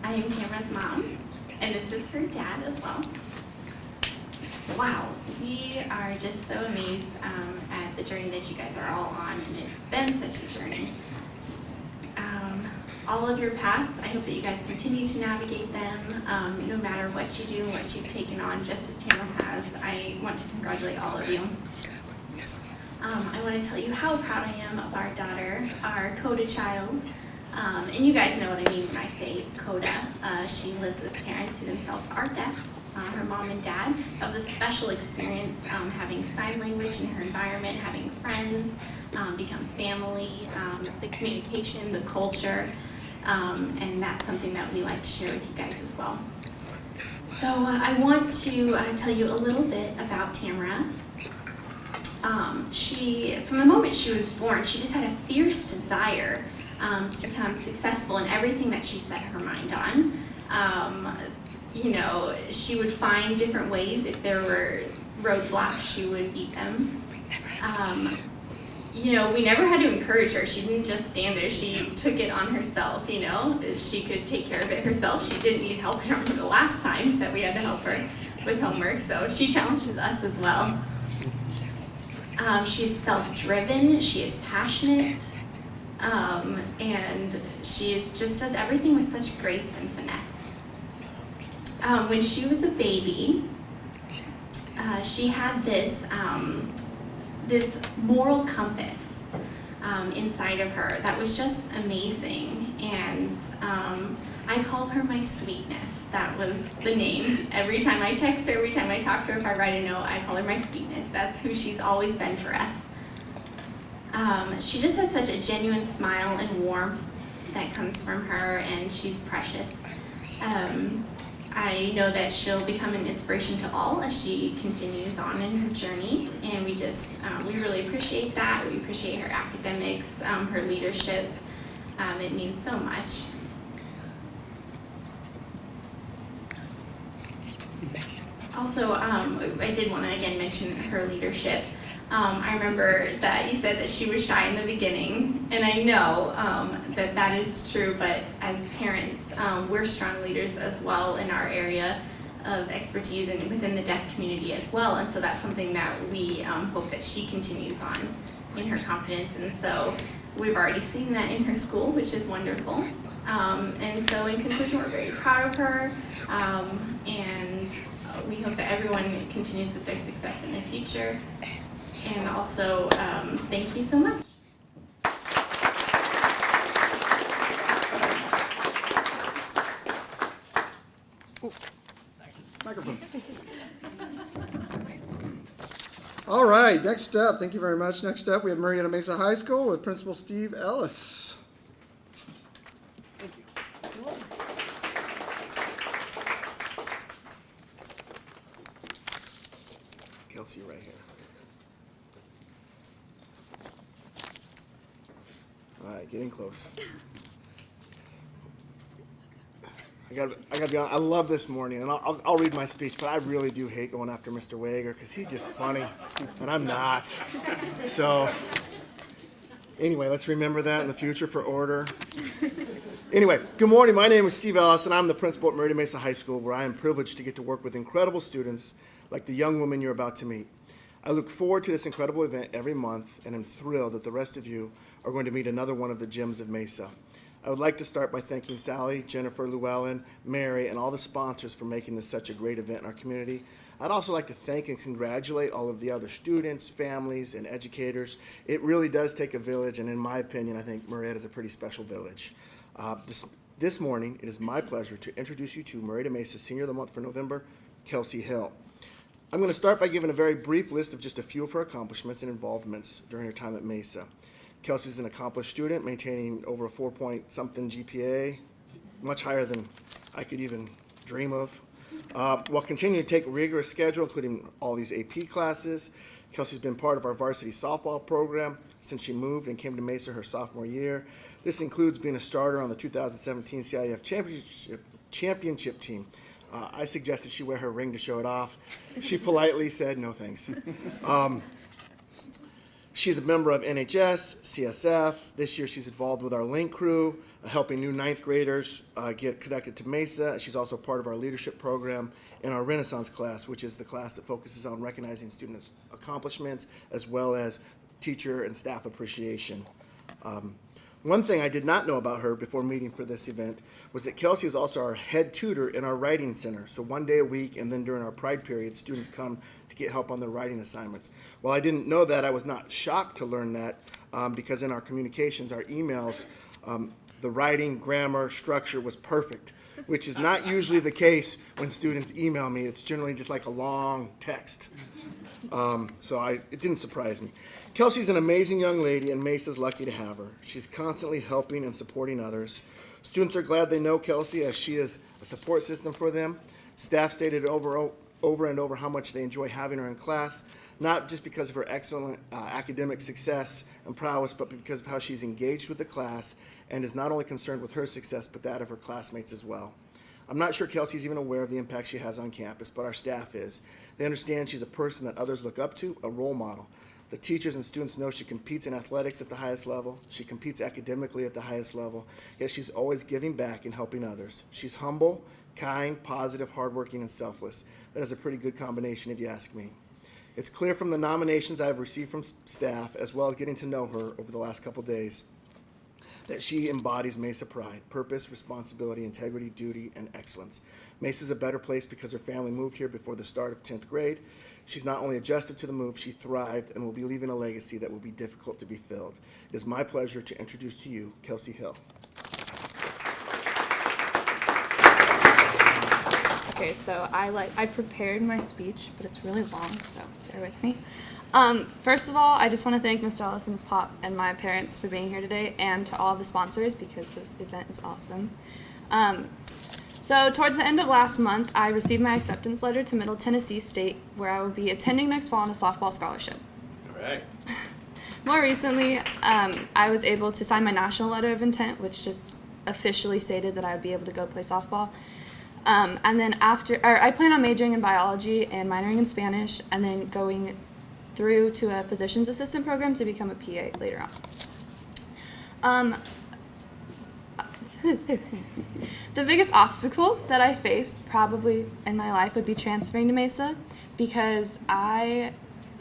S22: I am Tamara's mom, and this is her dad as well. Wow, we are just so amazed at the journey that you guys are all on, and it's been such a journey. All of your paths, I hope that you guys continue to navigate them, no matter what you do, what you've taken on, just as Tamara has. I want to congratulate all of you. I want to tell you how proud I am of our daughter, our Coda child. And you guys know what I mean when I say Coda. She lives with parents who themselves are deaf, her mom and dad. That was a special experience, having sign language in her environment, having friends, become family, the communication, the culture, and that's something that we like to share with you guys as well. So I want to tell you a little bit about Tamara. From the moment she was born, she just had a fierce desire to become successful in everything that she set her mind on. She would find different ways. If there were roadblocks, she would beat them. We never had to encourage her. She didn't just stand there. She took it on herself, She could take care of it herself. She didn't need help. I remember the last time that we had to help her with homework, so she challenges us as well. She's self-driven. She is passionate. And she just does everything with such grace and finesse. When she was a baby, she had this moral compass inside of her that was just amazing. And I call her my sweetness. That was the name. Every time I text her, every time I talk to her, if I write a note, I call her my sweetness. That's who she's always been for us. She just has such a genuine smile and warmth that comes from her, and she's precious. I know that she'll become an inspiration to all as she continues on in her journey, and we really appreciate that. We appreciate her academics, her leadership. It means so much. Also, I did want to again mention her leadership. I remember that you said that she was shy in the beginning, and I know that is true, but as parents, we're strong leaders as well in our area of expertise and within the deaf community as well, and so that's something that we hope that she continues on in her confidence, and so we've already seen that in her school, which is wonderful. And so in conclusion, we're very proud of her, and we hope that everyone continues with their success in the future. And also, thank you so much.
S20: Microphone. All right, next up, thank you very much. Next up, we have Murrieta Mesa High School with Principal Steve Ellis. Thank you. Kelsey, right here. All right, getting close. I gotta be honest, I love this morning, and I'll read my speech, but I really do hate going after Mr. Wager because he's just funny, and I'm not. So, anyway, let's remember that in the future for order. Anyway, good morning. My name is Steve Ellis, and I'm the principal at Murrieta Mesa High School, where I am privileged to get to work with incredible students like the young woman you're about to meet. I look forward to this incredible event every month, and I'm thrilled that the rest of you are going to meet another one of the gems of Mesa. I would like to start by thanking Sally, Jennifer, Llewellyn, Mary, and all the sponsors for making this such a great event in our community. I'd also like to thank and congratulate all of the other students, families, and educators. It really does take a village, and in my opinion, I think Murrieta is a pretty special village. This morning, it is my pleasure to introduce you to Murrieta Mesa Senior of the Month for November, Kelsey Hill. I'm going to start by giving a very brief list of just a few of her accomplishments and involvements during her time at Mesa. Kelsey's an accomplished student, maintaining over a 4-point-something GPA, much higher than I could even dream of. While continuing to take a rigorous schedule, including all these AP classes, Kelsey's been part of our varsity softball program since she moved and came to Mesa her sophomore year. This includes being a starter on the 2017 CIF championship team. I suggested she wear her ring to show it off. She politely said, no thanks. She's a member of NHS, CSF. This year she's involved with our Link crew, helping new 9th graders get connected to Mesa. She's also part of our leadership program in our Renaissance class, which is the class that focuses on recognizing students' accomplishments as well as teacher and staff appreciation. One thing I did not know about her before meeting for this event was that Kelsey is also our head tutor in our writing center. So one day a week, and then during our Pride period, students come to get help on their writing assignments. While I didn't know that, I was not shocked to learn that because in our communications, our emails, the writing, grammar, structure was perfect, which is not usually the case when students email me. It's generally just like a long text. It didn't surprise me. Kelsey's an amazing young lady, and Mesa's lucky to have her. She's constantly helping and supporting others. Students are glad they know Kelsey, as she is a support system for them. Staff stated over and over how much they enjoy having her in class, not just because of her excellent academic success and prowess, but because of how she's engaged with the class and is not only concerned with her success, but that of her classmates as well. I'm not sure Kelsey's even aware of the impact she has on campus, but our staff is. They understand she's a person that others look up to, a role model. The teachers and students know she competes in athletics at the highest level. She competes academically at the highest level, yet she's always giving back and helping others. She's humble, kind, positive, hardworking, and selfless. That is a pretty good combination if you ask me. It's clear from the nominations I've received from staff, as well as getting to know her over the last couple days, that she embodies Mesa pride, purpose, responsibility, integrity, duty, and excellence. Mesa's a better place because her family moved here before the start of 10th grade. She's not only adjusted to the move, she thrived and will be leaving a legacy that will be difficult to be filled. It is my pleasure to introduce to you Kelsey Hill.
S4: Okay, so I prepared my speech, but it's really long, so bear with me. First of all, I just want to thank Mr. Ellis and Ms. Pop and my parents for being here today, and to all the sponsors because this event is awesome. So towards the end of last month, I received my acceptance letter to Middle Tennessee State, where I will be attending next fall on a softball scholarship.
S14: All right.
S4: More recently, I was able to sign my national letter of intent, which just officially stated that I would be able to go play softball. And then I plan on majoring in biology and minoring in Spanish, and then going through to a physician's assistant program to become a PA later on. The biggest obstacle that I faced probably in my life would be transferring to Mesa, because I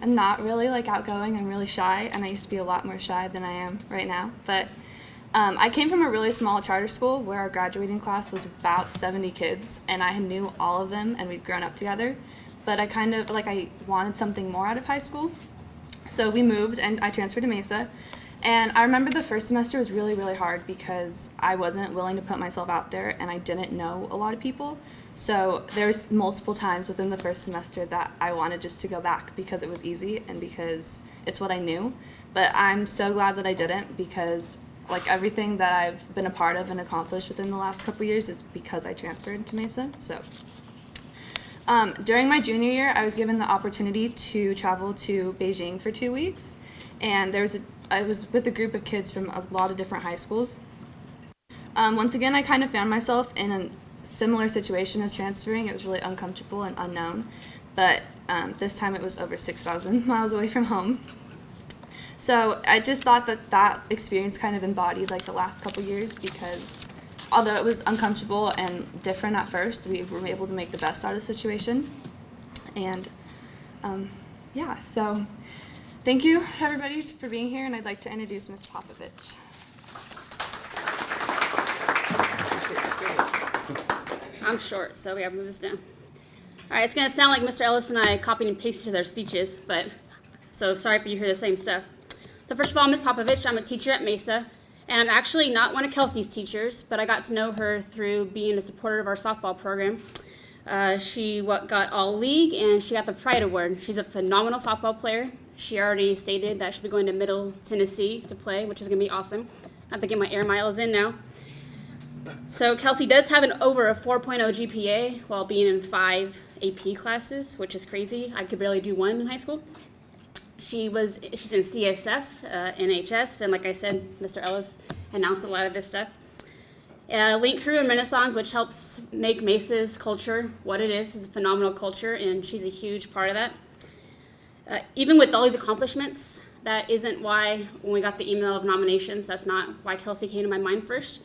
S4: am not really like outgoing. I'm really shy, and I used to be a lot more shy than I am right now. But I came from a really small charter school where our graduating class was about 70 kids, and I knew all of them, and we'd grown up together. But I wanted something more out of high school. So we moved, and I transferred to Mesa. And I remember the first semester was really, really hard because I wasn't willing to put myself out there, and I didn't know a lot of people. So there was multiple times within the first semester that I wanted just to go back because it was easy and because it's what I knew. But I'm so glad that I didn't, because like everything that I've been a part of and accomplished within the last couple years is because I transferred to Mesa. So during my junior year, I was given the opportunity to travel to Beijing for 2 weeks, and I was with a group of kids from a lot of different high schools. Once again, I kind of found myself in a similar situation as transferring. It was really uncomfortable and unknown, but this time it was over 6,000 miles away from home. So I just thought that experience kind of embodied like the last couple years, because although it was uncomfortable and different at first, we were able to make the best out of the situation. And yeah, so thank you everybody for being here, and I'd like to introduce Ms. Popovich.
S5: I'm short, so we gotta move this down. All right, it's gonna sound like Mr. Ellis and I copied and pasted their speeches, but so sorry if you hear the same stuff. So first of all, Ms. Popovich, I'm a teacher at Mesa, and I'm actually not one of Kelsey's teachers, but I got to know her through being a supporter of our softball program. She got all league, and she got the Pride Award. She's a phenomenal softball player. She already stated that she'll be going to Middle Tennessee to play, which is gonna be awesome. I have to get my air miles in now. So Kelsey does have over a 4.0 GPA while being in 5 AP classes, which is crazy. I could barely do 1 in high school. She's in CSF, NHS, and like I said, Mr. Ellis announced a lot of this stuff. Link Crew and Renaissance, which helps make Mesa's culture what it is. It's a phenomenal culture, and she's a huge part of that. Even with all these accomplishments, that isn't why, when we got the email of nominations, that's not why Kelsey came to my mind first.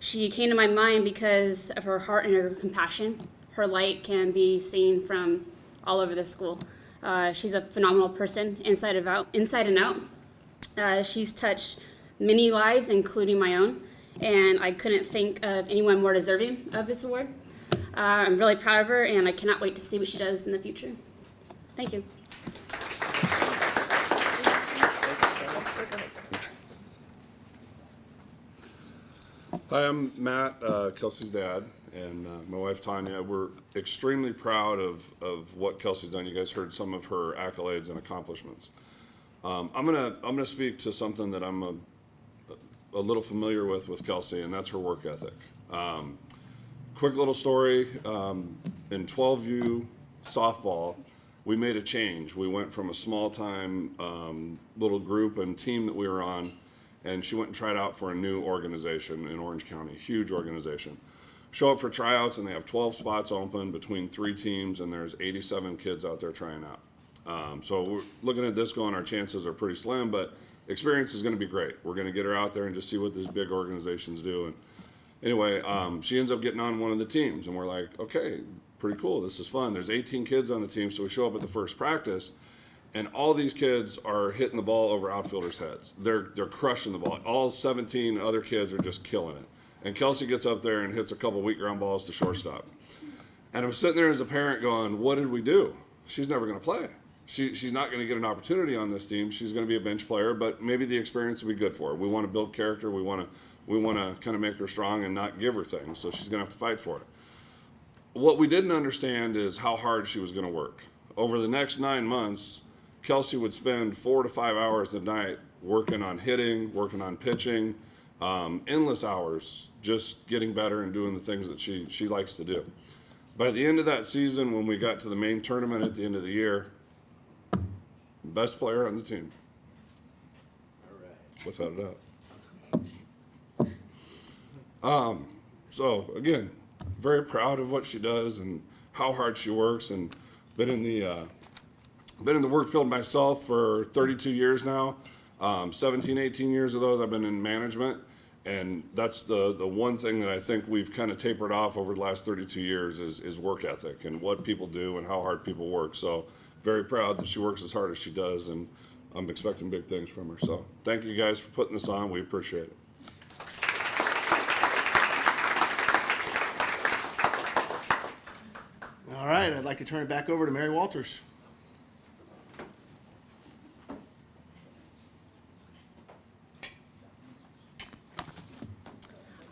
S5: She came to my mind because of her heart and her compassion. Her light can be seen from all over the school. She's a phenomenal person, inside and out. She's touched many lives, including my own, and I couldn't think of anyone more deserving of this award. I'm really proud of her, and I cannot wait to see what she does in the future. Thank you.
S7: Hi, I'm Matt, Kelsey's dad, and my wife Tanya. We're extremely proud of what Kelsey's done. You guys heard some of her accolades and accomplishments. I'm gonna speak to something that I'm a little familiar with Kelsey, and that's her work ethic. Quick little story, in 12U softball, we made a change. We went from a small-time little group and team that we were on, and she went and tried out for a new organization in Orange County, huge organization. Show up for tryouts, and they have 12 spots open between 3 teams, and there's 87 kids out there trying out. So we're looking at this going, our chances are pretty slim, but experience is going to be great. We're going to get her out there and just see what these big organizations do. And anyway, she ends up getting on one of the teams, and we're like, okay, pretty cool, this is fun. There's 18 kids on the team, so we show up at the first practice, and all these kids are hitting the ball over outfielders' heads. They're crushing the ball. All 17 other kids are just killing it. And Kelsey gets up there and hits a couple weak ground balls to shortstop. And I'm sitting there as a parent going, what did we do? She's never going to play. She's not going to get an opportunity on this team. She's going to be a bench player, but maybe the experience will be good for her. We want to build character. We want to kind of make her strong and not give her things, so she's going to have to fight for it. What we didn't understand is how hard she was going to work. Over the next 9 months, Kelsey would spend 4 to 5 hours a night working on hitting, working on pitching, endless hours just getting better and doing the things that she likes to do. By the end of that season, when we got to the main tournament at the end of the year, best player on the team. All right. Without a doubt. So again, very proud of what she does and how hard she works, and been in the work field myself for 32 years now. 17, 18 years of those I've been in management, and that's the one thing that I think we've kind of tapered off over the last 32 years is work ethic and what people do and how hard people work. So very proud that she works as hard as she does, and I'm expecting big things from her. So thank you guys for putting this on. We appreciate it.
S10: All right, I'd like to turn it back over to Mary Walters.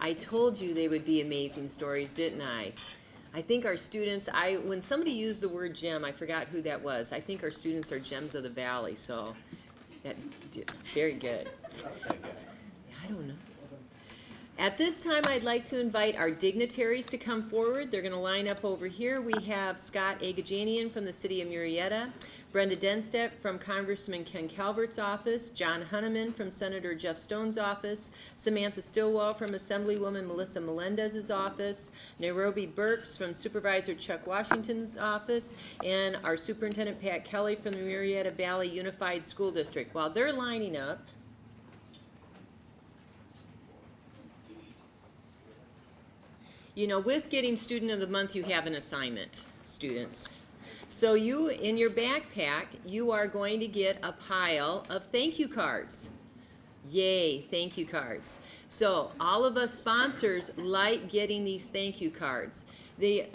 S1: I told you they would be amazing stories, didn't I? I think our students, when somebody used the word gem, I forgot who that was. I think our students are gems of the valley, so very good. I don't know. At this time, I'd like to invite our dignitaries to come forward. They're going to line up over here. We have Scott Agajanian from the city of Murrieta, Brenda Denstedt from Congressman Ken Calvert's office, John Hunneman from Senator Jeff Stone's office, Samantha Stillwell from Assemblywoman Melissa Melendez's office, Nairobi Burks from Supervisor Chuck Washington's office, and our Superintendent Pat Kelly from the Murrieta Valley Unified School District. While they're lining up, you know, with getting Student of the Month, you have an assignment, students. So you, in your backpack, you are going to get a pile of thank you cards. Yay, thank you cards. So all of us sponsors like getting these thank you cards. The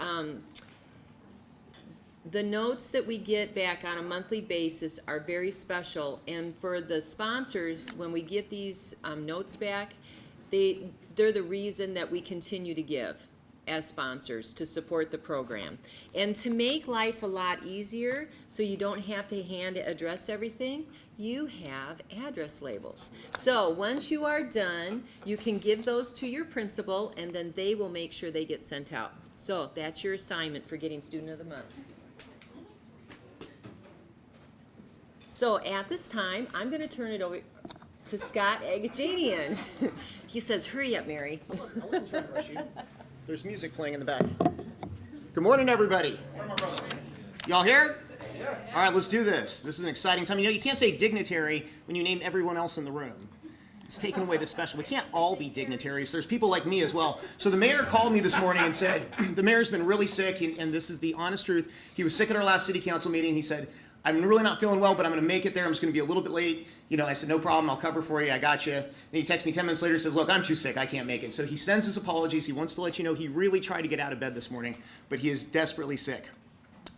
S1: notes that we get back on a monthly basis are very special, and for the sponsors, when we get these notes back, they're the reason that we continue to give as sponsors to support the program. And to make life a lot easier, so you don't have to hand address everything, you have address labels. So once you are done, you can give those to your principal, and then they will make sure they get sent out. So that's your assignment for getting Student of the Month. So at this time, I'm going to turn it over to Scott Agajanian. He says, hurry up, Mary.
S8: I wasn't trying to rush you. There's music playing in the back. Good morning, everybody. Y'all here? Yes. All right, let's do this. This is an exciting time. You know, you can't say dignitary when you name everyone else in the room. It's taking away the special. We can't all be dignitaries. There's people like me as well. So the mayor called me this morning and said, the mayor's been really sick, and this is the honest truth. He was sick at our last city council meeting. He said, I'm really not feeling well, but I'm going to make it there. I'm just going to be a little bit late. You know, I said, no problem. I'll cover for you. I got you. Then he texts me 10 minutes later and says, look, I'm too sick. I can't make it. So he sends his apologies. He wants to let you know he really tried to get out of bed this morning, but he is desperately sick.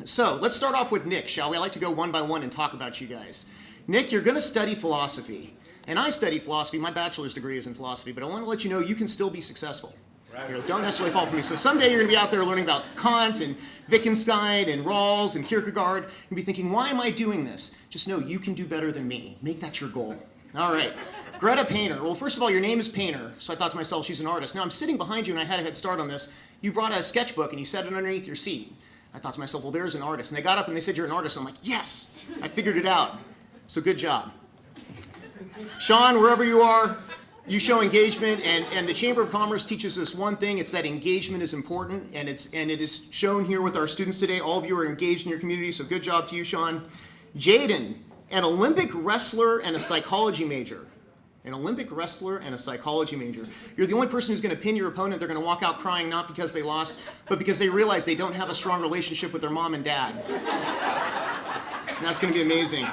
S8: So let's start off with Nick, shall we? I like to go one by one and talk about you guys. Nick, you're going to study philosophy. And I study philosophy. My bachelor's degree is in philosophy, but I want to let you know you can still be successful. Right. You know, don't necessarily fall for me. So someday you're going to be out there learning about Kant and Wittgenstein and Rawls and Kierkegaard and be thinking, why am I doing this? Just know you can do better than me. Make that your goal. All right. Greta Painter. Well, first of all, your name is Painter, so I thought to myself, she's an artist. Now, I'm sitting behind you, and I had a head start on this. You brought a sketchbook, and you set it underneath your seat. I thought to myself, well, there's an artist. And they got up, and they said, you're an artist. I'm like, yes, I figured it out. So good job. Sean, wherever you are, you show engagement, and the Chamber of Commerce teaches us one thing. It's that engagement is important, and it is shown here with our students today. All of you are engaged in your community, so good job to you, Sean. Jaden, an Olympic wrestler and a psychology major. An Olympic wrestler and a psychology major. You're the only person who's going to pin your opponent. They're going to walk out crying, not because they lost, but because they realize they don't have a strong relationship with their mom and dad. And that's going to be amazing.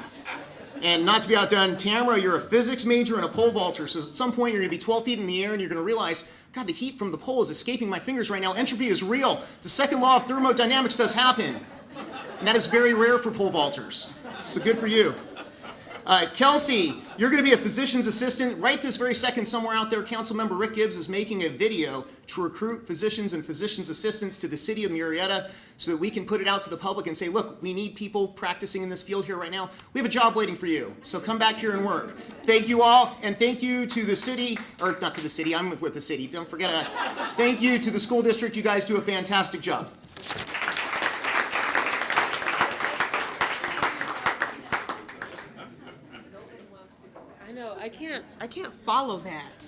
S8: And not to be outdone, Tamara, you're a physics major and a pole vaulter, so at some point you're going to be 12 feet in the air and you're going to realize, God, the heat from the pole is escaping my fingers right now. Entropy is real. The second law of thermodynamics does happen. And that is very rare for pole vaulters. So good for you. Kelsey, You're going to be a physician's assistant. Right this very second, somewhere out there, Councilmember Rick Gibbs is making a video to recruit physicians and physician's assistants to the city of Murrieta so that we can put it out to the public and say, look, we need people practicing in this field here right now. We have a job waiting for you, so come back here and work. Thank you all, and thank you to the city, or not to the city, I'm with the city, don't forget us. Thank you to the school district. You guys do a fantastic job.
S6: I can't follow that.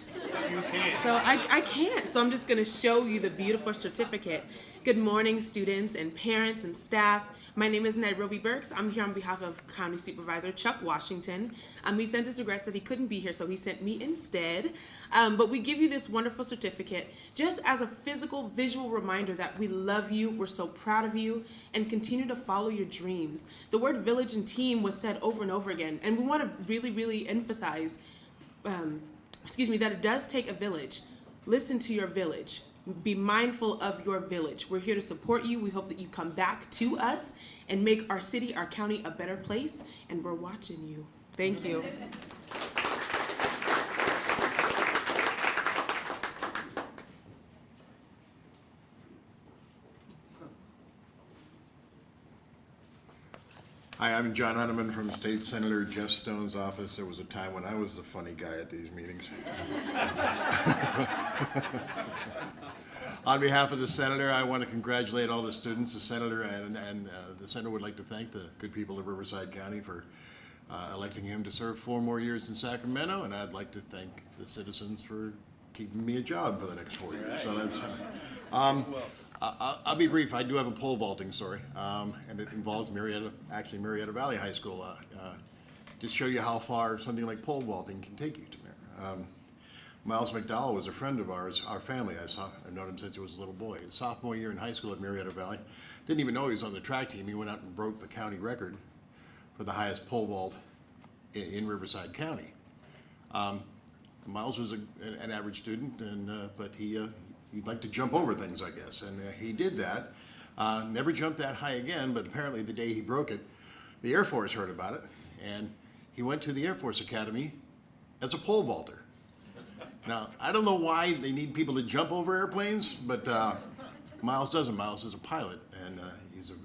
S6: So I can't. So I'm just going to show you the beautiful certificate. Good morning, students and parents and staff. My name is Nairobi Burks. I'm here on behalf of County Supervisor Chuck Washington. He sent his regrets that he couldn't be here, so he sent me instead. But we give you this wonderful certificate just as a physical, visual reminder that we love you, we're so proud of you, and continue to follow your dreams. The word village and team was said over and over again, and we want to really, really emphasize that it does take a village. Listen to your village. Be mindful of your village. We're here to support you. We hope that you come back to us and make our city, our county a better place, and we're watching you. Thank you.
S9: Hi, I'm John Hunneman from State Senator Jeff Stone's office. There was a time when I was the funny guy at these meetings. On behalf of the senator, I want to congratulate all the students. The senator and the senator would like to thank the good people of Riverside County for electing him to serve 4 more years in Sacramento, and I'd like to thank the citizens for keeping me a job for the next 4 years. So that's. I'll be brief. I do have a pole vaulting story, and it involves Murrieta Valley High School, to show you how far something like pole vaulting can take you to there. Miles McDowell was a friend of ours, our family. I've known him since he was a little boy. His sophomore year in high school at Murrieta Valley, didn't even know he was on the track team. He went out and broke the county record for the highest pole vault in Riverside County. Miles was an average student, but he'd like to jump over things, I guess, and he did that. Never jumped that high again, but apparently the day he broke it, the Air Force heard about it, and he went to the Air Force Academy as a pole vaulter. Now, I don't know why they need people to jump over airplanes, but Miles doesn't. Miles is a pilot, and he's an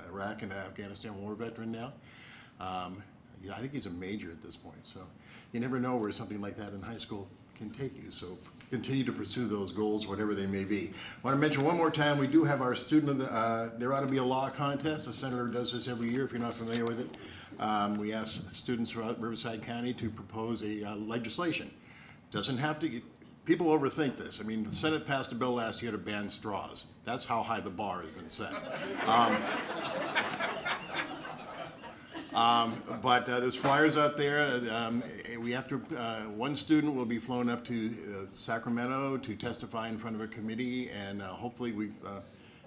S9: Iraq and Afghanistan war veteran now. I think he's a major at this point, so you never know where something like that in high school can take you. So continue to pursue those goals, whatever they may be. I want to mention one more time, we do have our student of there ought to be a law contest. The senator does this every year, if you're not familiar with it. We ask students throughout Riverside County to propose a legislation. Doesn't have to, people overthink this. I mean, the Senate passed a bill last year to ban straws. That's how high the bar has been set. But there's flyers out there. We have to, one student will be flown up to Sacramento to testify in front of a committee, and hopefully we've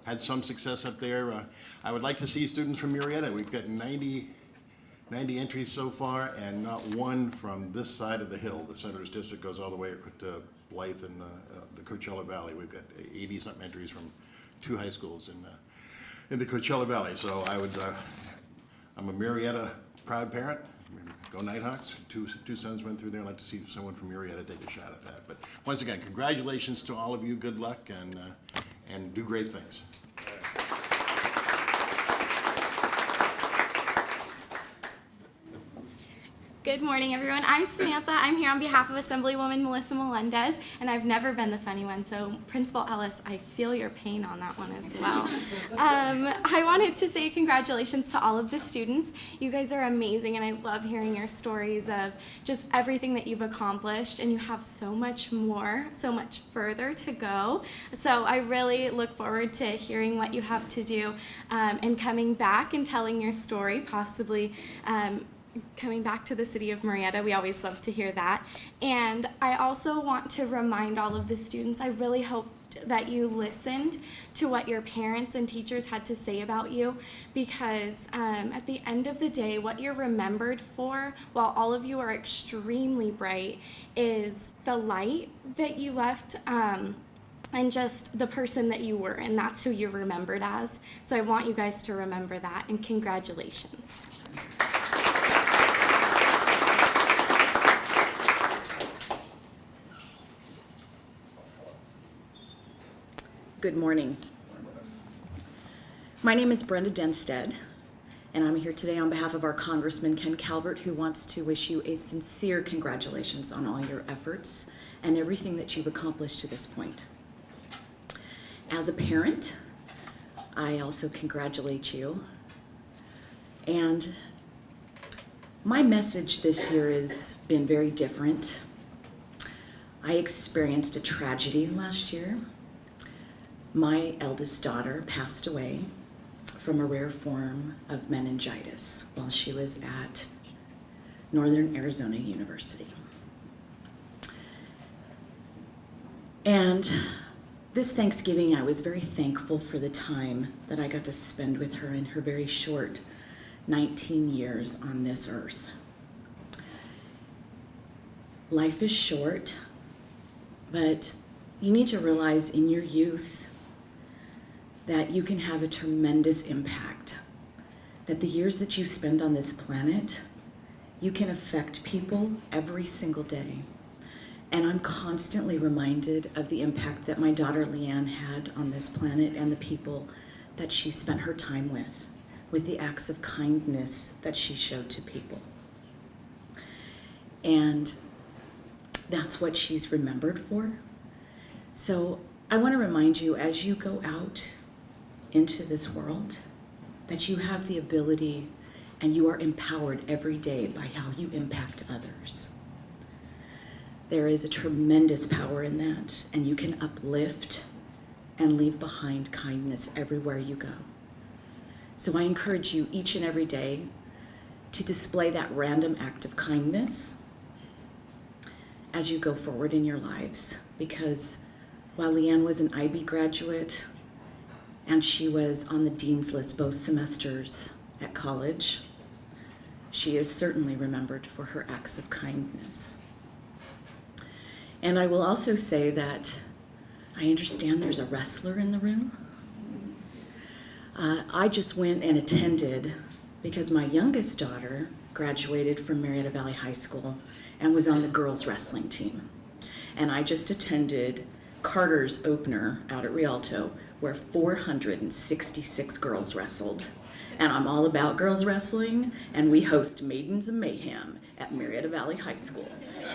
S9: had some success up there. I would like to see students from Murrieta. We've got 90 entries so far, and not one from this side of the hill. The Senator's District goes all the way to Blythe and the Coachella Valley. We've got 80-something entries from 2 high schools in the Coachella Valley. So I'm a Murrieta proud parent. Go Nighthawks. Two sons went through there. I'd like to see someone from Murrieta take a shot at that. But once again, congratulations to all of you. Good luck, and do great things.
S22: Good morning, everyone. I'm Samantha. I'm here on behalf of Assemblywoman Melissa Melendez, and I've never been the funny one, so Principal Ellis, I feel your pain on that one as well. I wanted to say congratulations to all of the students. You guys are amazing, and I love hearing your stories of just everything that you've accomplished, and you have so much more, so much further to go. So I really look forward to hearing what you have to do and coming back and telling your story, possibly coming back to the city of Murrieta. We always love to hear that. And I also want to remind all of the students, I really hoped that you listened to what your parents and teachers had to say about you, because at the end of the day, what you're remembered for, while all of you are extremely bright, is the light that you left and just the person that you were, and that's who you're remembered as. So I want you guys to remember that, and congratulations.
S12: Good morning. My name is Brenda Denstead, and I'm here today on behalf of our Congressman Ken Calvert, who wants to wish you a sincere congratulations on all your efforts and everything that you've accomplished to this point. As a parent, I also congratulate you. And my message this year has been very different. I experienced a tragedy last year. My eldest daughter passed away from a rare form of meningitis while she was at Northern Arizona University. And this Thanksgiving, I was very thankful for the time that I got to spend with her in her very short 19 years on this earth. Life is short, but you need to realize in your youth that you can have a tremendous impact, that the years that you spend on this planet, you can affect people every single day. And I'm constantly reminded of the impact that my daughter Leanne had on this planet and the people that she spent her time with the acts of kindness that she showed to people. And that's what she's remembered for. So I want to remind you, as you go out into this world, that you have the ability and you are empowered every day by how you impact others. There is a tremendous power in that, and you can uplift and leave behind kindness everywhere you go. So I encourage you each and every day to display that random act of kindness as you go forward in your lives, because while Leanne was an IB graduate and she was on the dean's list both semesters at college, she is certainly remembered for her acts of kindness. And I will also say that I understand there's a wrestler in the room. I just went and attended because my youngest daughter graduated from Murrieta Valley High School and was on the girls wrestling team. And I just attended Carter's opener out at Rialto, where 466 girls wrestled. And I'm all about girls wrestling, and we host Maidens of Mayhem at Murrieta Valley High School.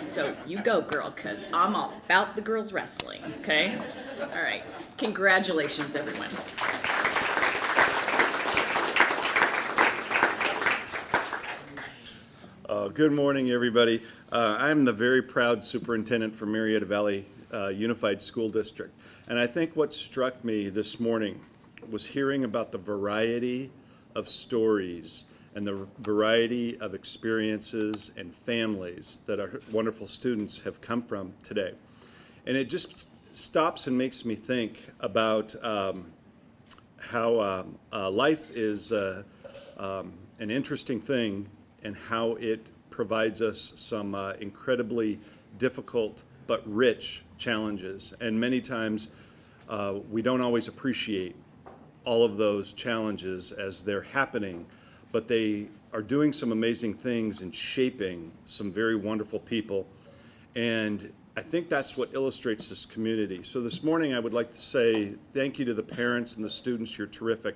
S12: So you go, girl, because I'm all about the girls wrestling, okay? All right, congratulations, everyone.
S13: Good morning, everybody. I'm the very proud superintendent for Murrieta Valley Unified School District. And I think what struck me this morning was hearing about the variety of stories and the variety of experiences and families that our wonderful students have come from today. And it just stops and makes me think about how life is an interesting thing and how it provides us some incredibly difficult but rich challenges. And many times we don't always appreciate all of those challenges as they're happening, but they are doing some amazing things and shaping some very wonderful people. And I think that's what illustrates this community. So this morning I would like to say thank you to the parents and the students. You're terrific.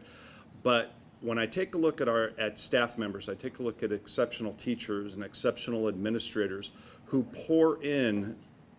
S13: But when I take a look at staff members, I take a look at exceptional teachers and exceptional administrators who pour in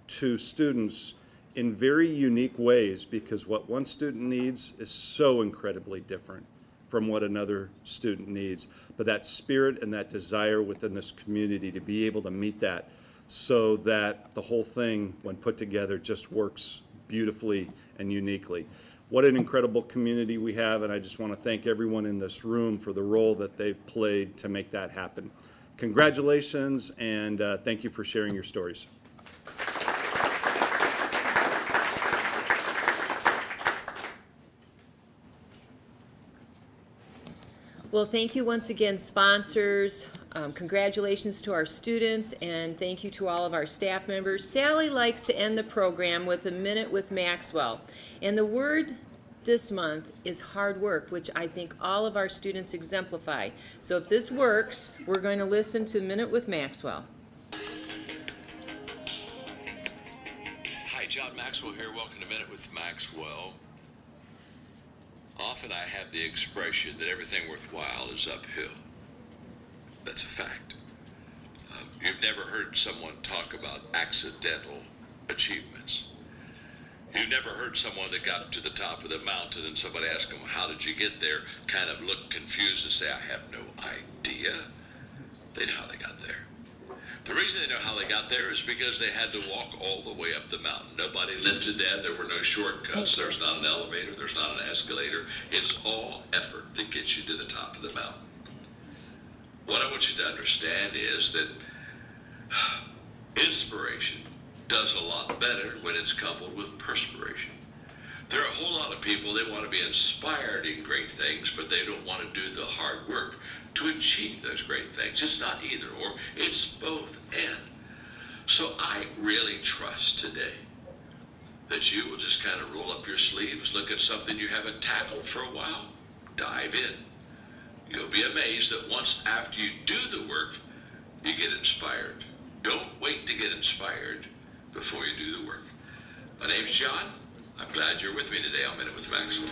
S13: to students in very unique ways, because what one student needs is so incredibly different from what another student needs. But that spirit and that desire within this community to be able to meet that so that the whole thing, when put together, just works beautifully and uniquely. What an incredible community we have, and I just want to thank everyone in this room for the role that they've played to make that happen. Congratulations, and thank you for sharing your stories.
S1: Well, thank you once again, sponsors. Congratulations to our students, and thank you to all of our staff members. Sally likes to end the program with a minute with Maxwell. And the word this month is hard work, which I think all of our students exemplify. So if this works, we're going to listen to Minute with Maxwell.
S23: Hi, John Maxwell here. Welcome to Minute with Maxwell.
S11: Often I have the expression that everything worthwhile is uphill. That's a fact. You've never heard someone talk about accidental achievements. You've never heard someone that got to the top of the mountain and somebody asked them, how did you get there? Kind of look confused and say, I have no idea. They know how they got there. The reason they know how they got there is because they had to walk all the way up the mountain. Nobody lifted them. There were no shortcuts. There's not an elevator. There's not an escalator. It's all effort that gets you to the top of the mountain. What I want you to understand is that inspiration does a lot better when it's coupled with perspiration. There are a whole lot of people, they want to be inspired in great things, but they don't want to do the hard work to achieve those great things. It's not either or, it's both and. So I really trust today that you will just kind of roll up your sleeves, look at something you haven't tackled for a while, dive in. You'll be amazed that once after you do the work, you get inspired. Don't wait to get inspired before you do the work. My name's John. I'm glad you're with me today on Minute with Maxwell.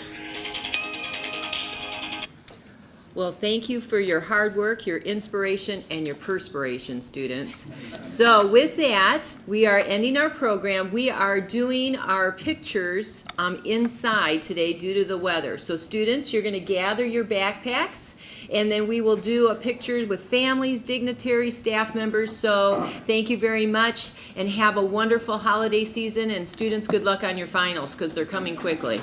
S1: Well, thank you for your hard work, your inspiration, and your perspiration, students. So with that, we are ending our program. We are doing our pictures inside today due to the weather. So students, you're going to gather your backpacks, and then we will do a picture with families, dignitaries, staff members. So thank you very much, and have a wonderful holiday season. And students, good luck on your finals because they're coming quickly.